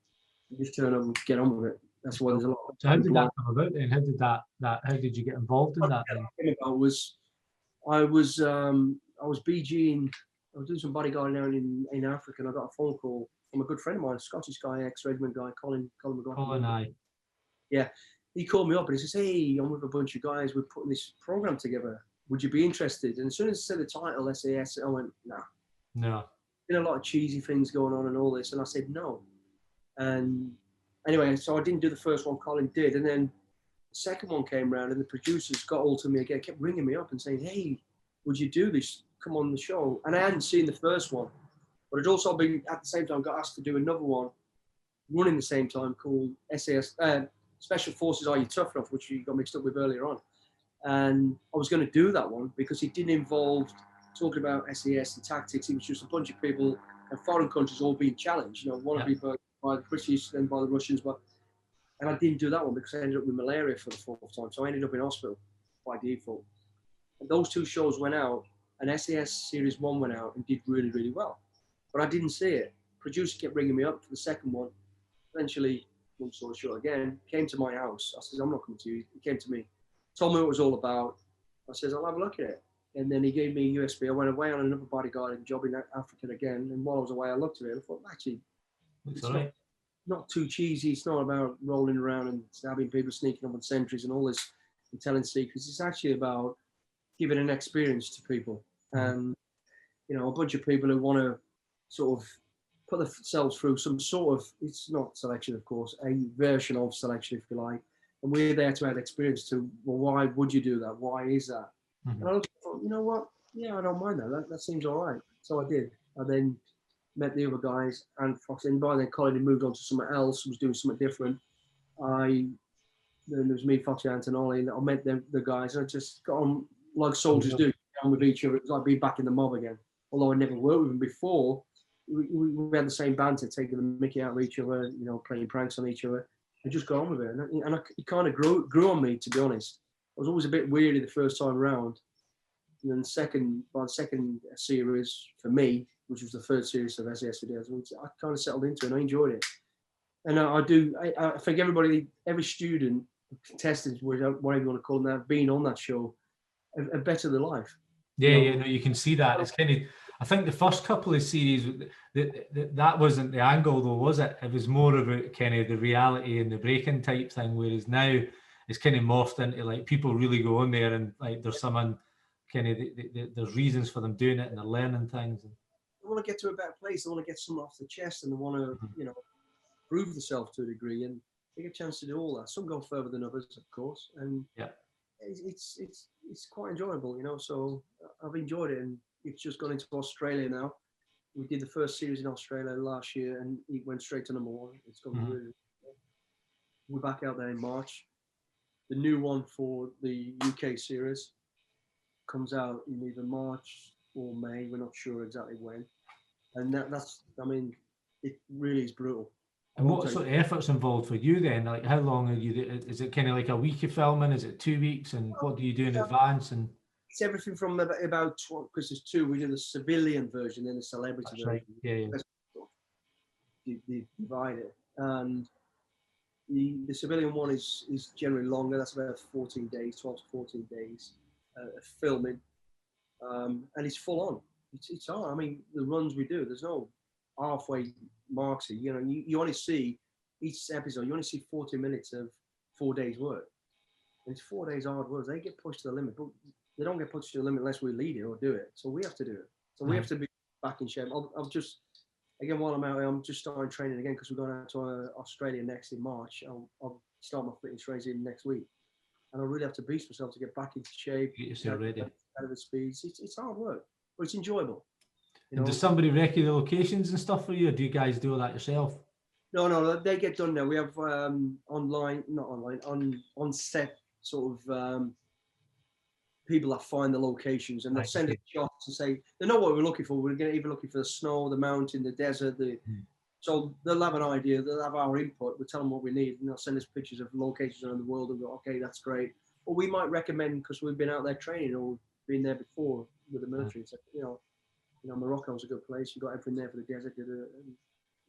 You just turn up and get on with it. That's why there's a lot. So how did that come about then? How did you get involved in that then? I was BGing. I was doing some bodyguarding out in Africa, and I got a phone call from a good friend of mine, a Scottish guy, ex-regiment guy, Colin McGrath. Colin, yeah, he called me up and he says, "Hey, I'm with a bunch of guys. We're putting this program together. Would you be interested?" And as soon as he said the title SAS, I went, "No." No. Been a lot of cheesy things going on and all this, and I said no. And anyway, so I didn't do the first one. Colin did, and then the second one came around, and the producers got hold of me again, kept ringing me up and saying, "Hey, would you do this? Come on the show." And I hadn't seen the first one, but I'd also been at the same time got asked to do another one, running the same time, called SAS Special Forces Are You Tough Enough, which you got mixed up with earlier on. And I was going to do that one because it didn't involve talking about SAS and tactics. It was just a bunch of people and foreign countries all being challenged. You know, one of people by the British, then by the Russians, and I didn't do that one because I ended up with malaria for the fourth time. So I ended up in hospital by default. And those two shows went out, and SAS Series 1 went out and did really, really well. But I didn't see it. Producer kept ringing me up for the second one. Eventually, long story short again, came to my house. I said, "I'm not coming to you." He came to me, told me what it was all about. I said, "I'll have a look at it." And then he gave me a USB. I went away on another bodyguarding job in Africa again. And while I was away, I looked at it and I thought, actually, it's not too cheesy. It's not about rolling around and stabbing people, sneaking up on sentries and all this and telling secrets. It's actually about giving an experience to people. And, you know, a bunch of people who want to sort of put themselves through some sort of, it's not selection, of course, a version of selection, if you like. And we're there to add experience to, well, why would you do that? Why is that? And I looked and thought, you know what? Yeah, I don't mind that. That seems all right. So I did. I then met the other guys, and Fox, and by then Colin had moved on to something else, was doing something different. Then there was me, Foxy, Antonelli, and I met the guys, and I just got on like soldiers do, on with each other. It was like being back in the mob again. Although I never worked with them before, we had the same banter, taking the mickey out of each other, you know, playing pranks on each other, and just got on with it. And it kind of grew on me, to be honest. I was always a bit weary the first time around. And then by the second series, for me, which was the third series of SAS Who Dares Wins, I kind of settled into it and I enjoyed it. And I think every student, contestant, whatever you want to call them, that have been on that show, have bettered their life. Yeah, you can see that. It's kind of, I think the first couple of series, that wasn't the angle though, was it? It was more of a kind of the reality and the breaking type thing, whereas now it's kind of morphed into like people really go on there and like there's someone kind of, there's reasons for them doing it and they're learning things. They want to get to a better place. They want to get something off the chest and they want to, you know, prove themselves to a degree, and they get a chance to do all that. Some go further than others, of course, and it's quite enjoyable, you know. So I've enjoyed it, and it's just gone into Australia now. We did the first series in Australia last year, and it went straight to number 1. It's gone really. We're back out there in March. The new one for the UK series comes out in either March or May. We're not sure exactly when. And that's, I mean, it really is brutal. And what sort of effort's involved for you then? Like, how long are you? Is it kind of like a week of filming? Is it 2 weeks? And what do you do in advance? And it's everything from about 12, because there's two. We do the civilian version and the celebrity version. Right. Yeah. They divide it, and the civilian one is generally longer. That's about 14 days, 12 to 14 days of filming, and it's full on. It's hard. I mean, the runs we do, there's no halfway marks here. You know, you only see each episode. You only see 40 minutes of 4 days work. And it's 4 days hard work. They get pushed to the limit, but they don't get pushed to the limit unless we lead it or do it. So we have to do it. So we have to be back in shape. I'll just, again, while I'm out here, I'm just starting training again because we're going out to Australia next in March. I'll start my fitness training next week. And I really have to beast myself to get back into shape. Get yourself ready. Out of the speeds. It's hard work, but it's enjoyable. You know? Does somebody recce the locations and stuff for you, or do you guys do all that yourself? No, they get done now. We have on set sort of people that find the locations, and they'll send us shots and say they know what we're looking for. We're even looking for the snow, the mountain, the desert. So they'll have an idea. They'll have our input. We'll tell them what we need, and they'll send us pictures of locations around the world and go, okay, that's great. Or we might recommend because we've been out there training or been there before with the military. So, you know, Morocco's a good place. You've got everything there for the desert.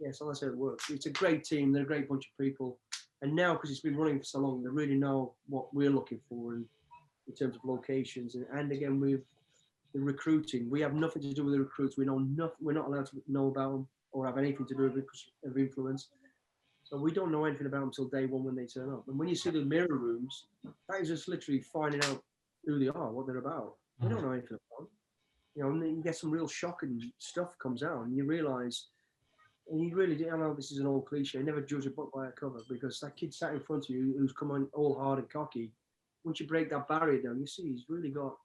Yeah, so that's how it works. It's a great team. They're a great bunch of people. And now, because it's been running for so long, they really know what we're looking for in terms of locations. And again, with the recruiting, we have nothing to do with the recruits. We know nothing. We're not allowed to know about them or have anything to do with it because of influence. So we don't know anything about them until day one when they turn up. And when you see the mirror rooms, that is just literally finding out who they are, what they're about. We don't know anything about them. You know, and then you get some real shocking stuff comes out, and you realise. And you really do. I know this is an old cliche. Never judge a book by a cover, because that kid sat in front of you who's come on all hard and cocky. Once you break that barrier down, you see he's really got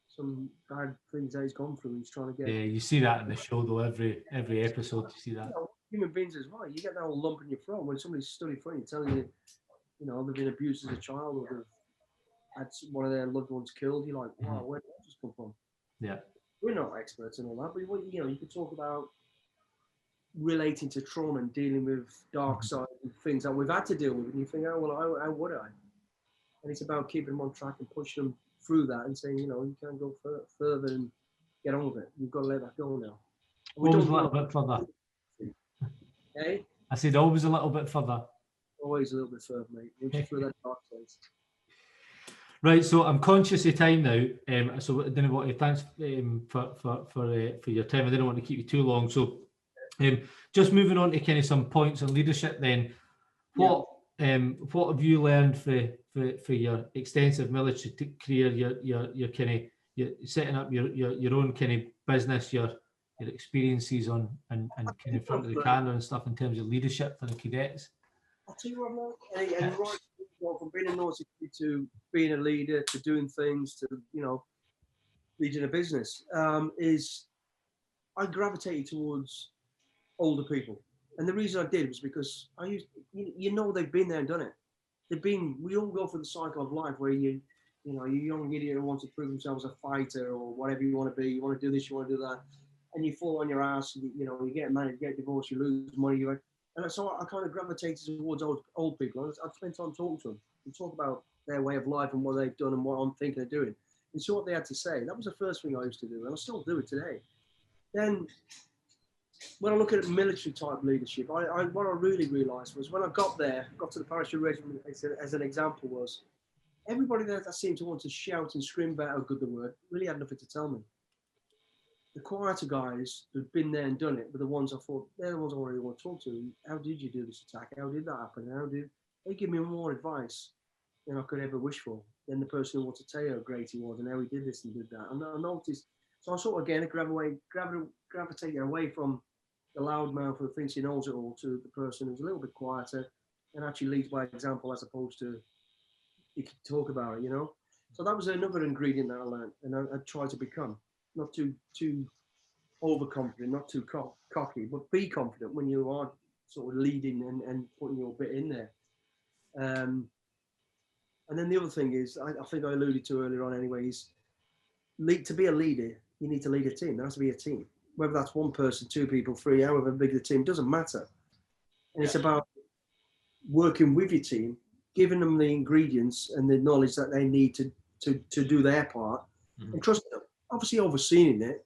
some bad things that he's gone through. He's trying to get. Yeah, you see that in the show though. Every episode, you see that. You know, human beings as well. You get that whole lump in your throat when somebody's stood in front of you telling you, you know, they've been abused as a child or they've had one of their loved ones killed. You're like, wow, where did that just come from? Yeah. We're not experts in all that, but you know, you could talk about relating to trauma and dealing with dark side and things that we've had to deal with, and you think, oh well, how would I? And it's about keeping them on track and pushing them through that and saying, you know, you can't go further and get on with it. You've got to let that go now. Always a little bit further. Hey? I said always a little bit further. Always a little bit further, mate. Once you're through that dark side. Right, so I'm conscious of time now. So I didn't want to thanks for your time. I didn't want to keep you too long. So. Just moving on to kind of some points on leadership then, what have you learned for your extensive military career, your kind of you're setting up your own kind of business, your experiences on and kind of in front of the camera and stuff in terms of leadership for the cadets? I'll tell you what, and right from being a naughty to being a leader to doing things to, you know, leading a business, is I gravitated towards older people. And the reason I did was because you know, they've been there and done it. We all go through the cycle of life where you know, you're young idiot who wants to prove themselves a fighter or whatever you want to be. You want to do this, you want to do that. And you fall on your ass, you know, you get married, you get divorced, you lose money. And so I kind of gravitated towards old people. I'd spend time talking to them and talk about their way of life and what they've done and what I'm thinking of doing. And see what they had to say. That was the first thing I used to do, and I still do it today. Then when I look at military type leadership, what I really realised was when I got to the parachute regiment as an example, was everybody there that seemed to want to shout and scream about how good they were really had nothing to tell me. The quieter guys who'd been there and done it were the ones I thought, they're the ones I really want to talk to. How did you do this attack? How did that happen? They give me more advice than I could ever wish for, than the person who wanted to tell you how great he was and how he did this and did that. And I noticed, so I sort of again gravitated away from the loudmouth who thinks he knows it all to the person who's a little bit quieter and actually leads by example as opposed to you can talk about it, you know. So that was another ingredient that I learned, and I tried to become not too overconfident, not too cocky, but be confident when you are sort of leading and putting your bit in there. And then the other thing is, I think I alluded to earlier on anyway, is to be a leader, you need to lead a team. There has to be a team. Whether that's one person, two people, three, however big the team, doesn't matter. And it's about working with your team, giving them the ingredients and the knowledge that they need to do their part, and trusting them. Obviously overseeing it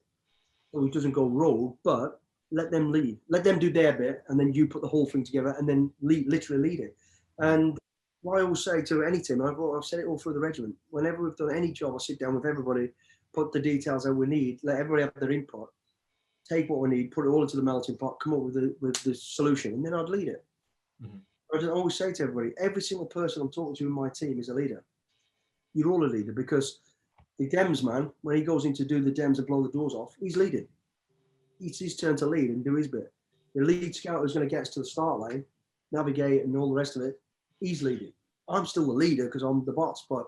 so it doesn't go rogue, but let them lead. Let them do their bit, and then you put the whole thing together and then literally lead it. And what I always say to any team, and I've said it all through the regiment, whenever we've done any job, I sit down with everybody, put the details that we need, let everybody have their input, take what we need, put it all into the melting pot, come up with the solution, and then I'd lead it. I always say to everybody, every single person I'm talking to in my team is a leader. You're all a leader, because the DEMS man, when he goes in to do the DEMS and blow the doors off, he's leading. It's his turn to lead and do his bit. The lead scout who's going to get us to the start line, navigate and all the rest of it, he's leading. I'm still the leader because I'm the boss, but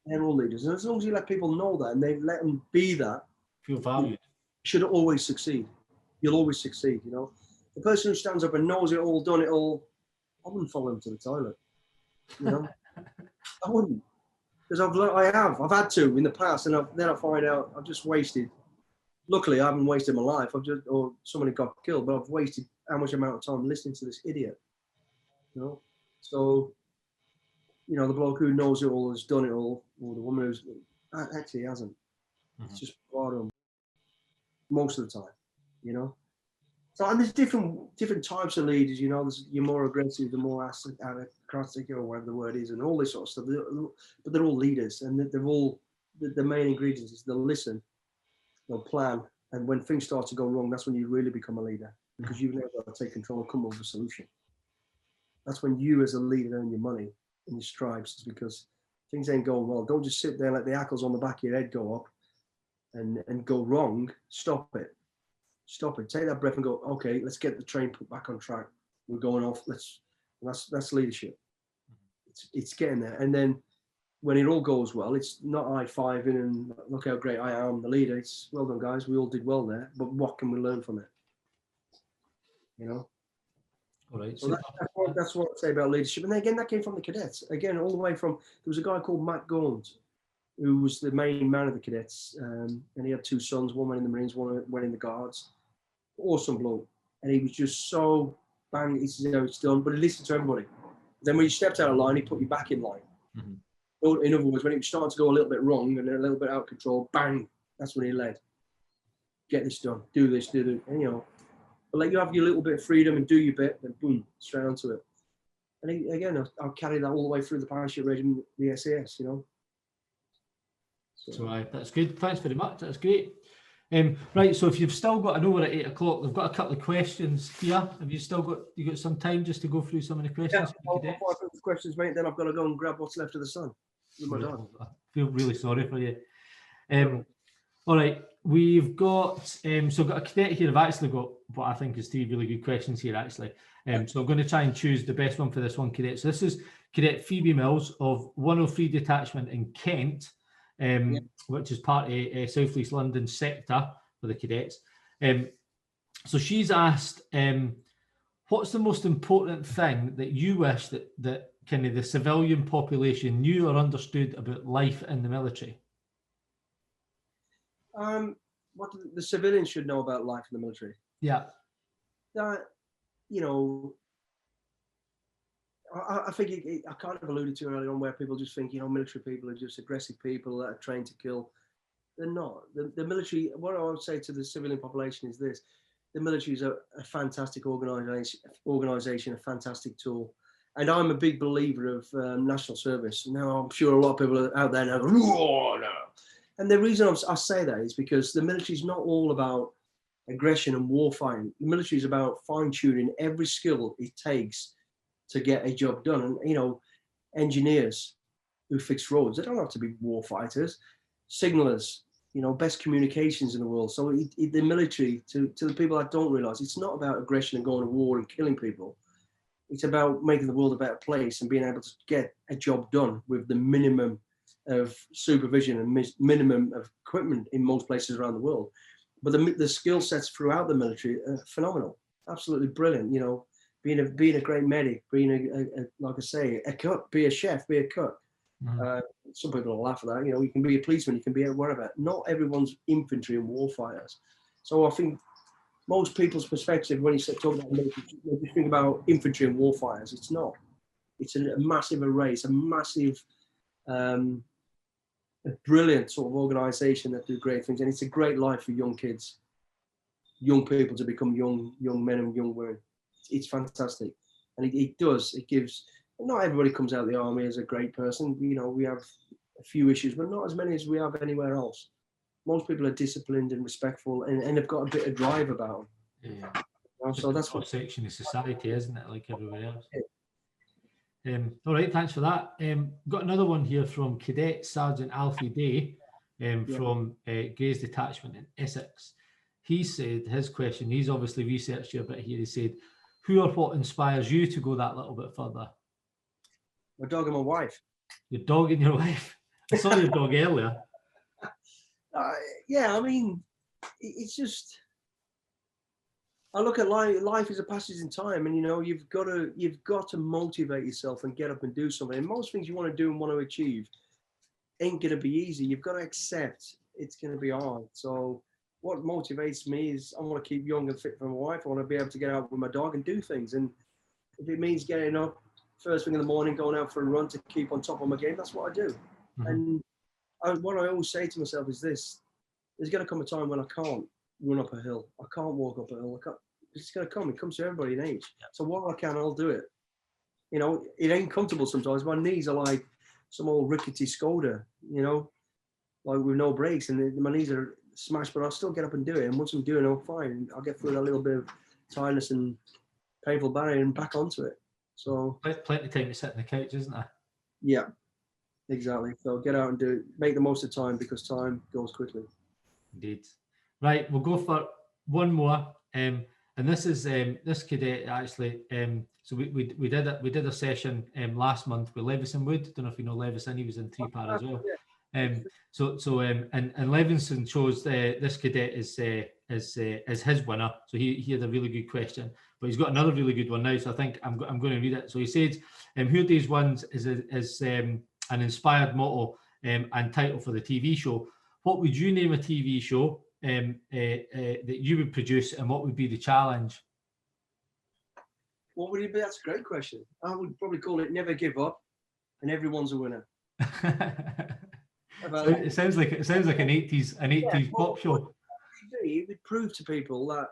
they're all leaders. And as long as you let people know that and they let them be that, Feel valued. You should always succeed. You'll always succeed, you know. The person who stands up and knows it all, done it all, I wouldn't follow him to the toilet, you know. I wouldn't, because I've had to in the past, and then I find out I've just wasted. Luckily, I haven't wasted my life. Or somebody got killed, but I've wasted how much amount of time listening to this idiot, you know. So, you know, the bloke who knows it all, has done it all, or the woman who's actually hasn't. It's just bottom most of the time, you know. So, and there's different types of leaders, you know. You're more aggressive, the more aristocratic, or whatever the word is, and all this sort of stuff. But they're all leaders, and they're all the main ingredients is they'll listen, they'll plan, and when things start to go wrong, that's when you really become a leader, because you've never got to take control and come up with a solution. That's when you, as a leader, earn your money and your stripes, is because things ain't going well. Don't just sit there and let the hackles on the back of your head go up and go wrong. Stop it. Stop it. Take that breath and go, okay, let's get the train put back on track. We're going off. That's leadership. It's getting there. And then when it all goes well, it's not high-fiving and look how great I am, the leader. It's well done, guys. We all did well there. But what can we learn from it? You know? All right. So that's what I say about leadership. And then again, that came from the cadets. Again, all the way from, there was a guy called Matt Gaunt, who was the main man of the cadets. And he had two sons, one went in the Marines, one went in the Guards. Awesome bloke. And he was just so bang, he said, "No, it's done." But he listened to everybody. Then when you stepped out of line, he put you back in line. In other words, when it was starting to go a little bit wrong and a little bit out of control, bang, that's when he led. Get this done, do this, do that. And, you know, but let you have your little bit of freedom and do your bit, then boom, straight onto it. And again, I'll carry that all the way through the parachute regiment, the SAS, you know. So that's good. Thanks very much. That's great. Right, so if you've still got, I know we're at 8 o'clock, we've got a couple of questions here. Have you still got, you got some time just to go through some of the questions? Yeah, I'll put the questions, mate, then I've got to go and grab what's left of the sun with my dog. I feel really sorry for you. All right, we've got, so I've got a cadet here. I've actually got what I think is 3 really good questions here, actually. So I'm going to try and choose the best one for this one, cadet. So this is Cadet Phoebe Mills of 103 Detachment in Kent. Which is part of South East London sector for the cadets. So she's asked, what's the most important thing that you wish that kind of the civilian population knew or understood about life in the military? What the civilians should know about life in the military? Yeah. You know, I think I kind of alluded to earlier on, where people just think, you know, military people are just aggressive people that are trained to kill. They're not. The military, what I would say to the civilian population is this: the military is a fantastic organisation, a fantastic tool. And I'm a big believer of national service. Now, I'm sure a lot of people are out there now going, "Oh, no." And the reason I say that is because the military is not all about aggression and war fighting. The military is about fine-tuning every skill it takes to get a job done. And, you know, engineers who fix roads, they don't have to be war fighters. Signalers, you know, best communications in the world. So the military, to the people that don't realise, it's not about aggression and going to war and killing people. It's about making the world a better place and being able to get a job done with the minimum of supervision and minimum of equipment in most places around the world. But the skill sets throughout the military are phenomenal, absolutely brilliant. You know, being a great medic, being like I say, a cook, be a chef, be a cook. Some people will laugh at that. You know, you can be a policeman, you can be a whatever. Not everyone's infantry and war fighters. So I think most people's perspective when you talk about military, you think about infantry and warfighters. It's not. It's a massive array. It's a massive, a brilliant sort of organisation that do great things, and it's a great life for young kids, young people to become young men and young women. It's fantastic, and it does. It gives. Not everybody comes out of the army as a great person. You know, we have a few issues, but not as many as we have anywhere else. Most people are disciplined and respectful, and have got a bit of drive about them. Yeah. You know, so that's what section of society, isn't it? Like everywhere else. All right, thanks for that. Got another one here from Cadet Sergeant Alfie Day from Grey's Detachment in Essex. He said his question. He's obviously researched you a bit here. He said, "Who or what inspires you to go that little bit further?" My dog and my wife. Your dog and your wife. I saw your dog earlier. Yeah, I mean, it's just. I look at life as a passage in time, and you know, you've got to motivate yourself and get up and do something. And most things you want to do and want to achieve ain't going to be easy. You've got to accept it's going to be hard. So what motivates me is I want to keep young and fit for my wife. I want to be able to get out with my dog and do things. And if it means getting up first thing in the morning, going out for a run to keep on top of my game, that's what I do. And what I always say to myself is this: there's going to come a time when I can't run up a hill. I can't walk up a hill. It's going to come. It comes to everybody in age. So while I can, I'll do it. You know, it ain't comfortable sometimes. My knees are like some old rickety Skoda, you know, like with no brakes, and my knees are smashed, but I'll still get up and do it. And once I'm doing it, I'm fine. I'll get through that little bit of tiredness and painful barrier and back onto it. So plenty of time to sit on the couch, isn't there? Yeah, exactly. So get out and do it. Make the most of time, because time goes quickly. Indeed. Right, we'll go for one more. And this is this cadet actually. So we did a session last month with Leveson Wood. Don't know if you know Leveson. He was in 3-par as well. And Leveson chose this cadet as his winner. So he had a really good question, but he's got another really good one now. So I think I'm going to read it. So he said, "Who Dares Wins is an inspired motto and title for the TV show. What would you name a TV show that you would produce, and what would be the challenge?" What would it be? That's a great question. I would probably call it Never Give Up, and Everyone's a Winner. It sounds like an 80s pop show. It would prove to people that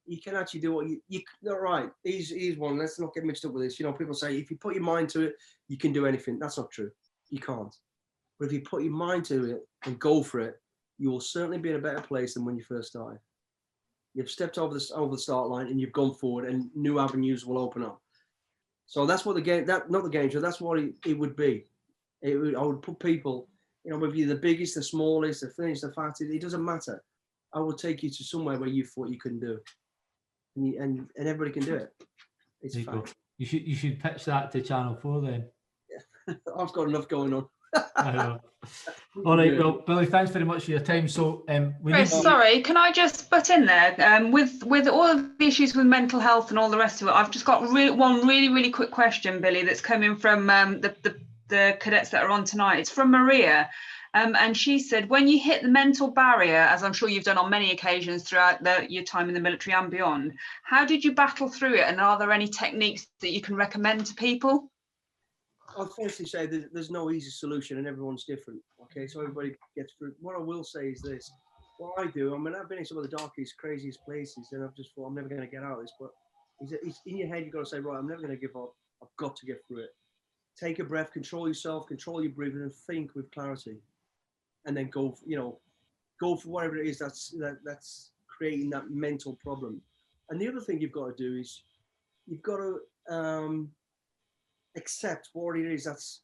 you can actually do what you all right. Here's one. Let's not get mixed up with this. You know, people say if you put your mind to it, you can do anything. That's not true. You can't. But if you put your mind to it and go for it, you will certainly be in a better place than when you first started. You've stepped over the start line and you've gone forward, and new avenues will open up. So that's what the game. Not the game show. That's what it would be. I would put people. You know, whether you're the biggest, the smallest, the thinnest, the fattest, it doesn't matter. I will take you to somewhere where you thought you couldn't do, and everybody can do it. It's fun. You should pitch that to Channel 4 then. Yeah. I've got enough going on. I know. All right, well, Billy, thanks very much for your time. So, sorry, can I just butt in there? With all of the issues with mental health and all the rest of it, I've just got one really quick question, Billy, that's coming from the cadets that are on tonight. It's from Maria, and she said, when you hit the mental barrier, as I'm sure you've done on many occasions throughout your time in the military and beyond, how did you battle through it, and are there any techniques that you can recommend to people? I'll firstly say there's no easy solution, and everyone's different. Okay, so everybody gets through. What I will say is this: what I do, I mean, I've been in some of the darkest, craziest places, and I've just thought I'm never going to get out of this. But it's in your head. You've got to say, right, I'm never going to give up. I've got to get through it. Take a breath, control yourself, control your breathing, and think with clarity, and then go for whatever it is that's creating that mental problem. And the other thing you've got to do is you've got to accept what it is that's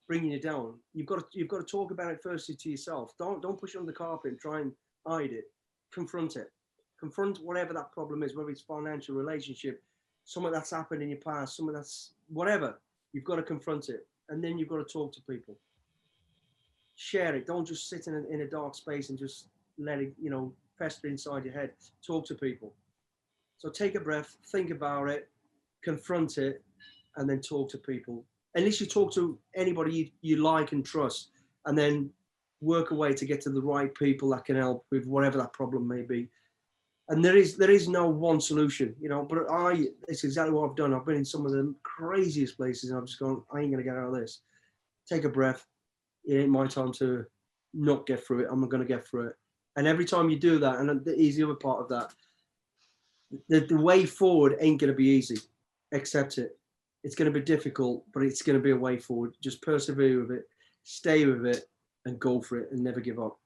bringing you down. You've got to talk about it firstly to yourself. Don't push it under the carpet and try and hide it. Confront it. Confront whatever that problem is, whether it's financial, relationship, something that's happened in your past, something that's whatever. You've got to confront it, and then you've got to talk to people. Share it. Don't just sit in a dark space and just let it, fester inside your head. Talk to people. So take a breath, think about it, confront it, and then talk to people. At least you talk to anybody you like and trust, and then work a way to get to the right people that can help with whatever that problem may be. And there is no one solution, you know, but it's exactly what I've done. I've been in some of the craziest places and I've just gone, I ain't going to get out of this. Take a breath. It ain't my time to not get through it. I'm going to get through it. And every time you do that, and here's the other part of that, the way forward ain't going to be easy. Accept it. It's going to be difficult, but it's going to be a way forward. Just persevere with it, stay with it, and go for it and never give up.